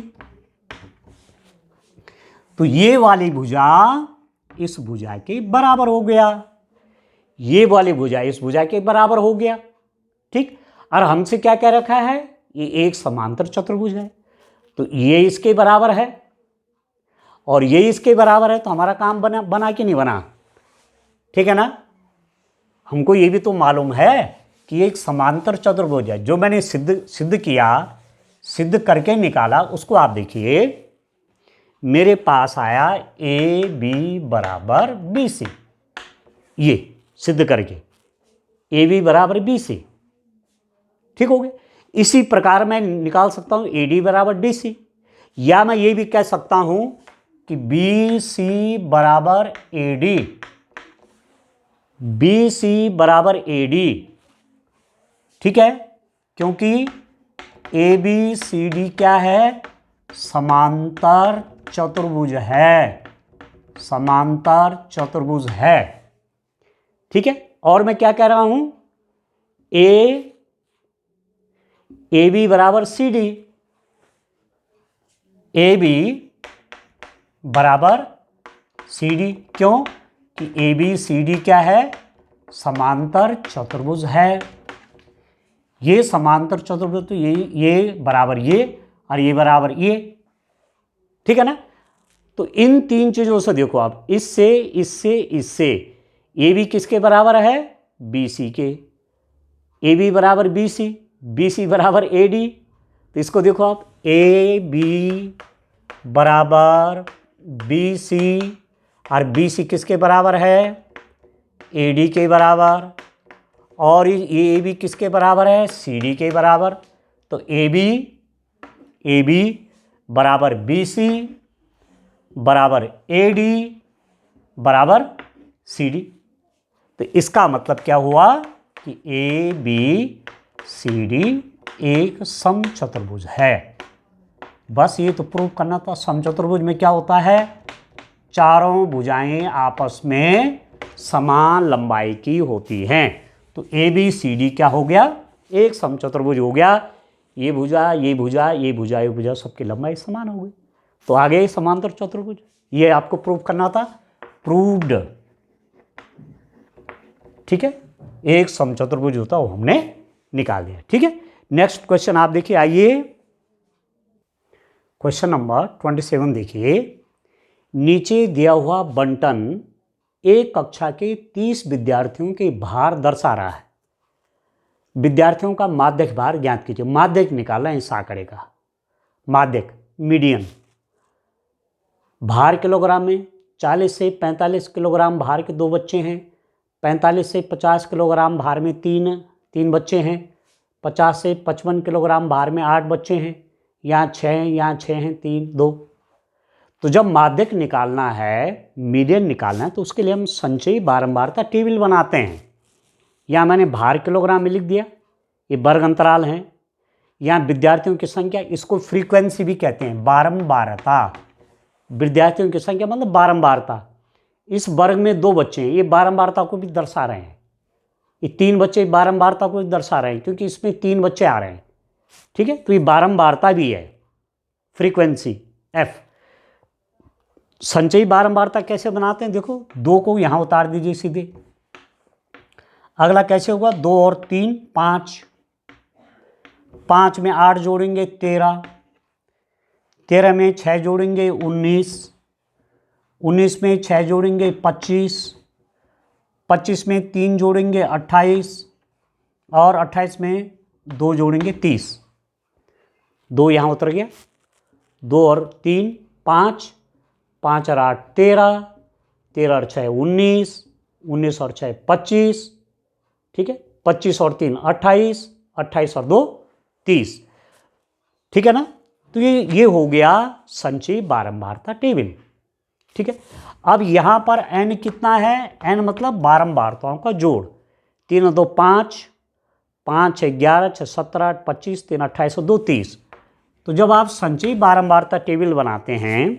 तो ये वाली भुजा इस भुजा के बराबर हो गया, ये वाली भुजा इस भुजा के बराबर हो गया, ठीक। और हमसे क्या कह रखा है, ये एक समांतर चतुर्भुज है, तो ये इसके बराबर है और ये इसके बराबर है, तो हमारा काम बना कि नहीं बना, ठीक है ना। हमको ये भी तो मालूम है कि एक समांतर चतुर्भुज है। जो मैंने सिद्ध किया, सिद्ध करके निकाला, उसको आप देखिए। मेरे पास आया ए बी बराबर बी सी, ये सिद्ध करके ए बी बराबर बी सी, ठीक हो गया। इसी प्रकार मैं निकाल सकता हूं ए डी बराबर डी सी, या मैं ये भी कह सकता हूं कि बी सी बराबर ए डी, बी सी बराबर ए डी, ठीक है, क्योंकि ए बी सी डी क्या है, समांतर चतुर्भुज है, समांतर चतुर्भुज है, ठीक है। और मैं क्या कह रहा हूं, ए बी बराबर सी डी, ए बी बराबर सी डी, क्यों कि ए बी सी डी क्या है, समांतर चतुर्भुज है। ये समांतर चतुर्भुज, तो ये बराबर ये और ये बराबर ये, ठीक है ना। तो इन तीन चीजों से देखो आप, इससे इससे इससे ए बी किसके बराबर है, बी सी के, ए बी बराबर बी सी बराबर ए डी। तो इसको देखो आप, ए बी बराबर बी सी, और बी सी किसके बराबर है, ए डी के बराबर, और ये ए बी किसके बराबर है, सी डी के बराबर। तो ए बी बराबर बी सी बराबर ए डी बराबर सी डी। तो इसका मतलब क्या हुआ कि ए बी सी डी एक समचतुर्भुज है। बस ये तो प्रूव करना था। समचतुर्भुज में क्या होता है, चारों भुजाएं आपस में समान लंबाई की होती हैं। तो ए बी सी डी क्या हो गया, एक समचतुर्भुज हो गया। ये भुजा, ये भुजा, ये भुजा, ये भुजा, सबकी लंबाई समान हो गई, तो आ गए समांतर चतुर्भुज। ये आपको प्रूव करना था, प्रूव्ड, ठीक है। एक समचतुर्भुज होता वो हमने निकाल दिया, ठीक है। नेक्स्ट क्वेश्चन आप देखिए, आइए क्वेश्चन नंबर 27 देखिए। नीचे दिया हुआ बंटन एक कक्षा के 30 विद्यार्थियों के भार दर्शा रहा है। विद्यार्थियों का माध्यक भार ज्ञात कीजिए। माध्यक निकालना है इस आंकड़े का, माध्यक मीडियन। भार किलोग्राम में 40 से 45 किलोग्राम भार के 2 बच्चे हैं, 45 से 50 किलोग्राम भार में तीन बच्चे हैं, 50 से 55 किलोग्राम भार में 8 बच्चे हैं, यहाँ 6 हैं, यहाँ 6 हैं, 3 2। तो जब माध्यक निकालना है, मीडियन निकालना है, तो उसके लिए हम संचयी बारंबारता टेबल बनाते हैं। यहाँ मैंने भार किलोग्राम में लिख दिया, ये वर्ग अंतराल हैं। यहाँ विद्यार्थियों की संख्या, इसको फ्रीक्वेंसी भी कहते हैं, बारंबारता। विद्यार्थियों की संख्या मतलब बारंबारता। इस वर्ग में 2 बच्चे हैं, ये बारंबारता को भी दर्शा रहे हैं। ये 3 बच्चे बारंबारता को भी दर्शा रहे हैं, क्योंकि इसमें 3 बच्चे आ रहे हैं, ठीक है। तो ये बारंबारता भी है, फ्रीक्वेंसी एफ। संचयी बारंबारता कैसे बनाते हैं, देखो 2 को यहाँ उतार दीजिए सीधे। अगला कैसे होगा, 2 और 3 5, 5 में 8 जोड़ेंगे 13, 13 में 6 जोड़ेंगे 19, 19 में 6 जोड़ेंगे 25, 25 में 3 जोड़ेंगे 28, और 28 में 2 जोड़ेंगे 30। 2 यहाँ उतर गया, 2 और 3 5, 5 और 8 13, 13 और 6 19, 19 और 6 25, ठीक है। 25 और 3 28, 28 और 2 30, ठीक है ना। तो ये हो गया संचयी बारंबारता टेबल, ठीक है। अब यहाँ पर n कितना है, n मतलब बारंबारताओं का जोड़। 3 और 2 5, 5 6 11, 6 17, 8 25, 3 28 और 2 30। तो जब आप संचयी बारंबारता टेबल बनाते हैं,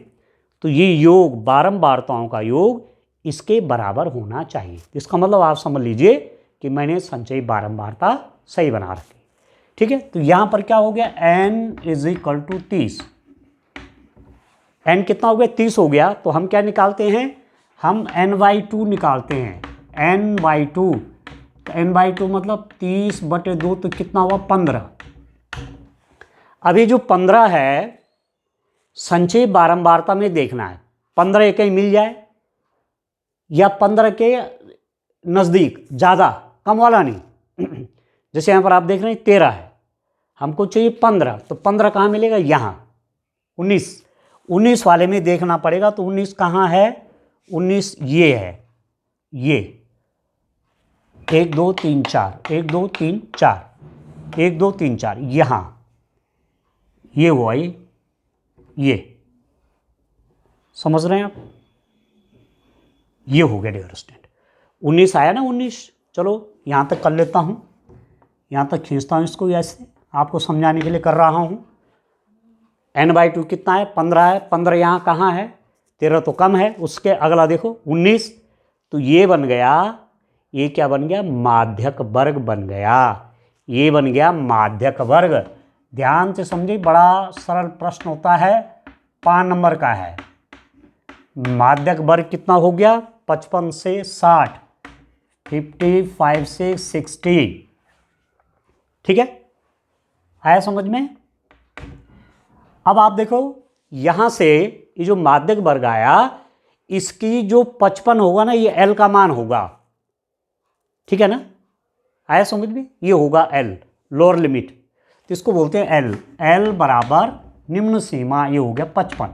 तो ये योग, बारंबारताओं का योग इसके बराबर होना चाहिए। इसका मतलब आप समझ लीजिए कि मैंने संचयी बारंबारता सही बना रखी, ठीक है। तो यहाँ पर क्या हो गया, n = 30। n कितना हो गया, 30 हो गया। तो हम क्या निकालते हैं, हम n/2 निकालते हैं, n/2। n/2 मतलब 30/2, तो कितना हुआ 15। अभी जो 15 है, संचयी बारंबारता में देखना है, 15 कहीं मिल जाए, या 15 के नज़दीक, ज़्यादा, कम वाला नहीं। जैसे यहाँ पर आप देख रहे हैं 13 है, हमको चाहिए 15, तो 15 कहाँ मिलेगा? यहाँ। 19 वाले में देखना पड़ेगा, तो 19 कहाँ है? 19 ये है, ये 1 2 3 4, 1 2 3 4, 1 2 3 4, यहाँ ये हुआ, ये समझ रहे हैं आप? ये हो गया डियर स्टूडेंट। 19 आया ना, 19। चलो यहाँ तक कर लेता हूँ, यहाँ तक खींचता हूँ इसको, ऐसे आपको समझाने के लिए कर रहा हूँ। n/2 कितना है? 15 है। 15 यहाँ कहाँ है? 13 तो कम है। उसके अगला देखो 19, तो ये बन गया, ये क्या बन गया? माध्यक वर्ग बन गया। ये बन गया माध्यक वर्ग। ध्यान से समझिए, बड़ा सरल प्रश्न होता है, 5 नंबर का है। माध्यक वर्ग कितना हो गया? 55 से 60, 55 से 60। ठीक है, आया समझ में? अब आप देखो यहां से ये जो माध्यक वर्ग आया, इसकी जो 55 होगा ना, ये L का मान होगा। ठीक है ना, आया समझ में? ये होगा L, लोअर लिमिट, तो इसको बोलते हैं L। L बराबर निम्न सीमा, ये हो गया 55।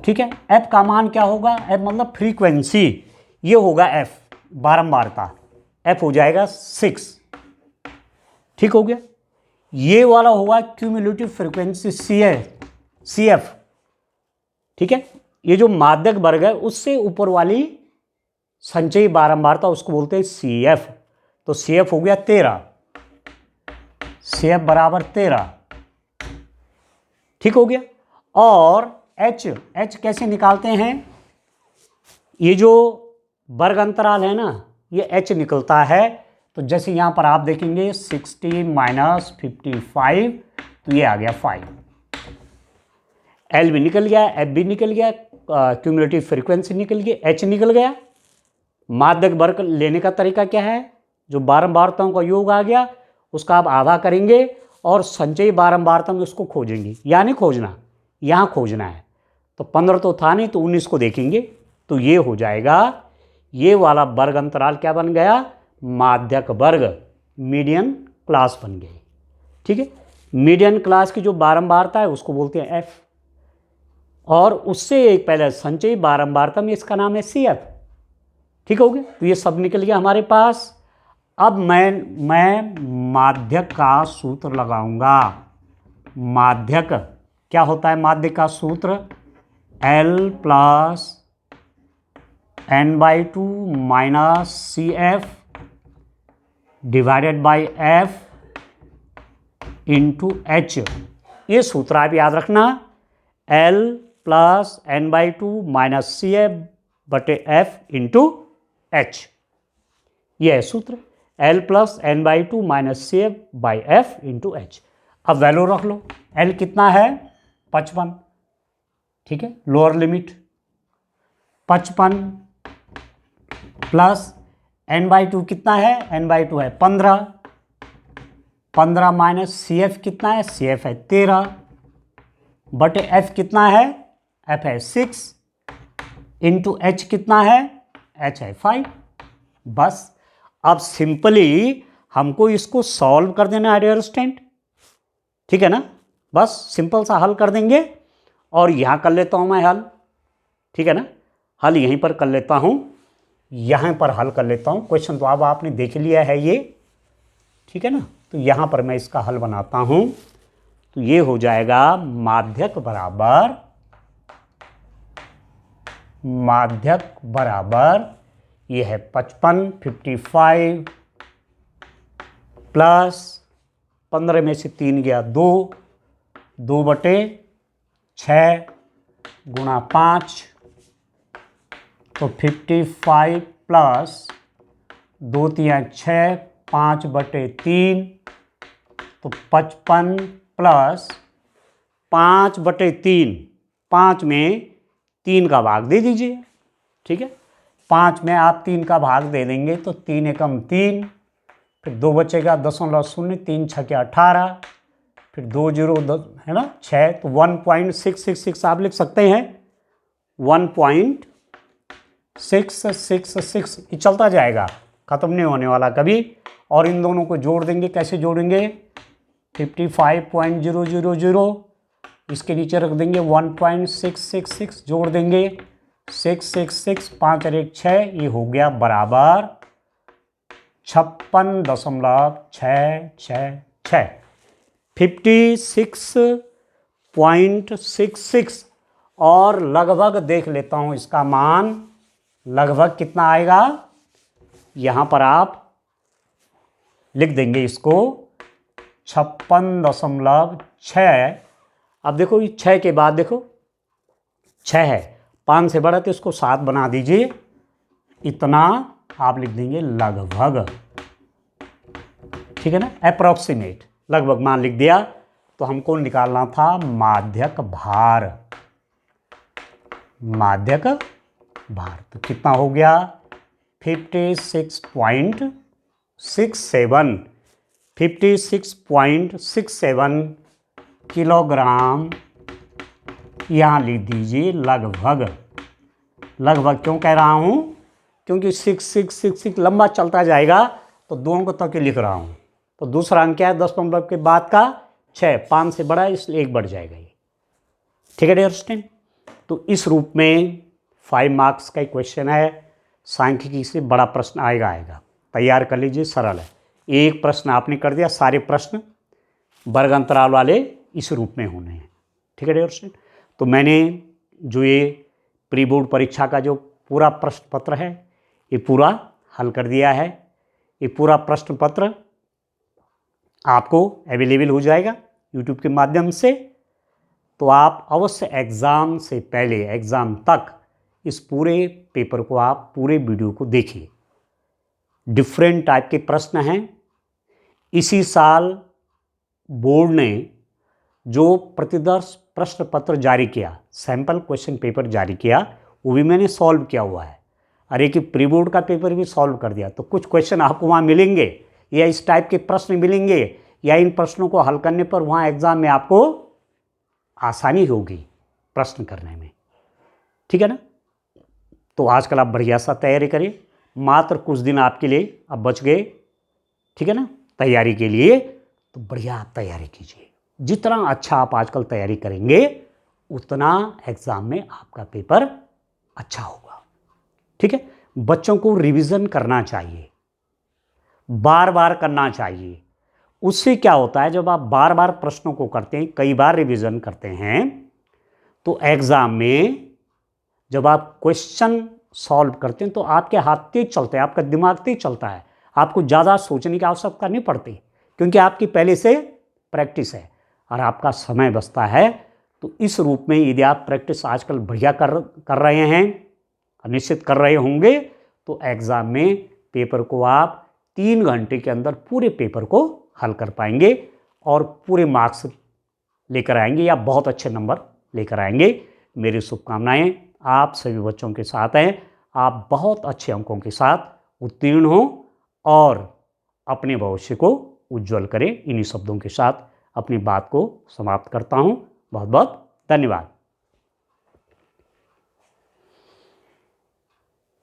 ठीक है, F का मान क्या होगा? F मतलब फ्रीक्वेंसी, ये होगा F, बारंबारता। F हो जाएगा 6। ठीक हो गया। ये वाला होगा क्यूमुलेटिव फ्रीक्वेंसी, CF। ठीक है, ये जो माध्यक वर्ग है उससे ऊपर वाली संचयी बारंबारता, उसको बोलते हैं CF। तो CF हो गया 13, CF बराबर 13। ठीक हो गया। और H कैसे निकालते हैं? ये जो वर्ग अंतराल है ना, ये H निकलता है। तो जैसे यहाँ पर आप देखेंगे 60 माइनस 55, तो ये आ गया 5। L भी निकल गया, F भी निकल गया, क्यूमुलेटिव फ्रीक्वेंसी निकल गई, H निकल गया। माध्यक वर्ग लेने का तरीका क्या है? जो बारंबारताओं का योग आ गया, उसका आप आधा करेंगे और संचयी बारंबारता में उसको खोजेंगे। या नहीं खोजना, यहाँ खोजना है। तो 15 तो था नहीं, तो 19 को देखेंगे, तो ये हो जाएगा, ये वाला वर्ग अंतराल क्या बन गया? माध्यक वर्ग, मीडियन क्लास बन गई। ठीक है, मीडियन क्लास की जो बारंबारता है उसको बोलते हैं F, और उससे एक पहले संचयी बारंबारता में इसका नाम है CF। ठीक हो गया, तो ये सब निकल गया हमारे पास। अब मैं माध्यक का सूत्र लगाऊंगा। माध्यक क्या होता है? माध्यक का सूत्र L plus n/2 minus CF divided by F into H। ये सूत्र आप याद रखना, L plus n/2 minus CF बटे F इंटू H। ये है सूत्र, L plus n/2 minus CF by F into H। अब वैल्यू रख लो। L कितना है? 55। ठीक है, लोअर लिमिट 55 प्लस n/2 कितना है? n/2 है 15, 15 माइनस CF कितना है? CF है 13 बटे F कितना है? F है 6 इंटू H कितना है? H है 5। बस अब सिंपली हमको इसको सॉल्व कर देना है डियर स्टूडेंट। ठीक है ना, बस सिंपल सा हल कर देंगे। और यहाँ कर लेता हूँ मैं हल। ठीक है ना, हल यहीं पर कर लेता हूँ, यहाँ पर हल कर लेता हूँ। क्वेश्चन तो अब आपने देख लिया है ये। ठीक है ना, तो यहाँ पर मैं इसका हल बनाता हूँ। तो ये हो जाएगा माध्यक बराबर ये है 55 प्लस 15 में से 3 गया 2 बटे 6 गुणा 5, तो 55 प्लस 2 3 6, 5 बटे 3, तो 55 प्लस 5 बटे 3, 5 में 3 का भाग दे दीजिए। ठीक है, 5 में आप 3 का भाग दे देंगे तो 3 एकम 3, फिर 2 बचेगा 0.0, 3 6 18, फिर 2 0 है ना 6, तो 1.666 आप लिख सकते हैं। 6 6 6, ये चलता जाएगा, ख़त्म नहीं होने वाला कभी। और इन दोनों को जोड़ देंगे, कैसे जोड़ेंगे, 55.000, इसके नीचे रख देंगे 1.666, जोड़ देंगे 666, 5 और 1 6, ये हो गया बराबर 56.666, 56.66। और लगभग देख लेता हूँ इसका मान लगभग कितना आएगा, यहाँ पर आप लिख देंगे इसको 56.6। अब देखो ये 6 के बाद देखो 6 है, 5 से बड़ा तो इसको 7 बना दीजिए, इतना आप लिख देंगे लगभग, ठीक है ना, अप्रोक्सीमेट, लगभग मान लिख दिया। तो हमको निकालना था माध्यक भार, माध्यक भार। तो कितना हो गया, 56.67, 56.67 किलोग्राम, यहाँ लिख दीजिए लगभग। लगभग क्यों कह रहा हूँ, क्योंकि 6666 लंबा चलता जाएगा, तो दो अंक तक लिख रहा हूँ। तो दूसरा अंक क्या है, 10 के बाद का 6, 5 से बड़ा है इसलिए 1 बढ़ जाएगा ये, ठीक है डियर स्टूडेंट। तो इस रूप में 5 मार्क्स का क्वेश्चन है, सांख्यिकी से बड़ा प्रश्न आएगा, तैयार कर लीजिए, सरल है। एक प्रश्न आपने कर दिया, सारे प्रश्न वर्ग अंतराल वाले इस रूप में होने हैं, ठीक है डियर स्टूडेंट। तो मैंने जो ये प्री बोर्ड परीक्षा का जो पूरा प्रश्न पत्र है ये पूरा हल कर दिया है। ये पूरा प्रश्न पत्र आपको अवेलेबल हो जाएगा यूट्यूब के माध्यम से। तो आप अवश्य एग्ज़ाम से पहले एग्ज़ाम तक इस पूरे पेपर को, आप पूरे वीडियो को देखिए। डिफरेंट टाइप के प्रश्न हैं। इसी साल बोर्ड ने जो प्रतिदर्श प्रश्न पत्र जारी किया, सैंपल क्वेश्चन पेपर जारी किया, वो भी मैंने सॉल्व किया हुआ है। अरे कि प्री बोर्ड का पेपर भी सॉल्व कर दिया। तो कुछ क्वेश्चन आपको वहाँ मिलेंगे, या इस टाइप के प्रश्न मिलेंगे, या इन प्रश्नों को हल करने पर वहाँ एग्ज़ाम में आपको आसानी होगी प्रश्न करने में, ठीक है ना। तो आजकल आप बढ़िया सा तैयारी करिए, मात्र कुछ दिन आपके लिए अब बच गए, ठीक है ना, तैयारी के लिए। तो बढ़िया आप तैयारी कीजिए, जितना अच्छा आप आजकल तैयारी करेंगे उतना एग्ज़ाम में आपका पेपर अच्छा होगा, ठीक है। बच्चों को रिवीजन करना चाहिए, बार बार करना चाहिए। उससे क्या होता है, जब आप बार बार प्रश्नों को करते हैं, कई बार रिवीजन करते हैं, तो एग्ज़ाम में जब आप क्वेश्चन सॉल्व करते हैं तो आपके हाथ तेज चलते हैं, आपका दिमाग तेज चलता है, आपको ज़्यादा सोचने की आवश्यकता नहीं पड़ती, क्योंकि आपकी पहले से प्रैक्टिस है और आपका समय बचता है। तो इस रूप में यदि आप प्रैक्टिस आजकल बढ़िया कर रहे हैं, निश्चित कर रहे होंगे, तो एग्ज़ाम में पेपर को आप 3 घंटे के अंदर पूरे पेपर को हल कर पाएंगे और पूरे मार्क्स लेकर आएंगे, या बहुत अच्छे नंबर लेकर आएंगे। मेरी शुभकामनाएं आप सभी बच्चों के साथ हैं। आप बहुत अच्छे अंकों के साथ उत्तीर्ण हों और अपने भविष्य को उज्जवल करें। इन्हीं शब्दों के साथ अपनी बात को समाप्त करता हूं। बहुत बहुत धन्यवाद।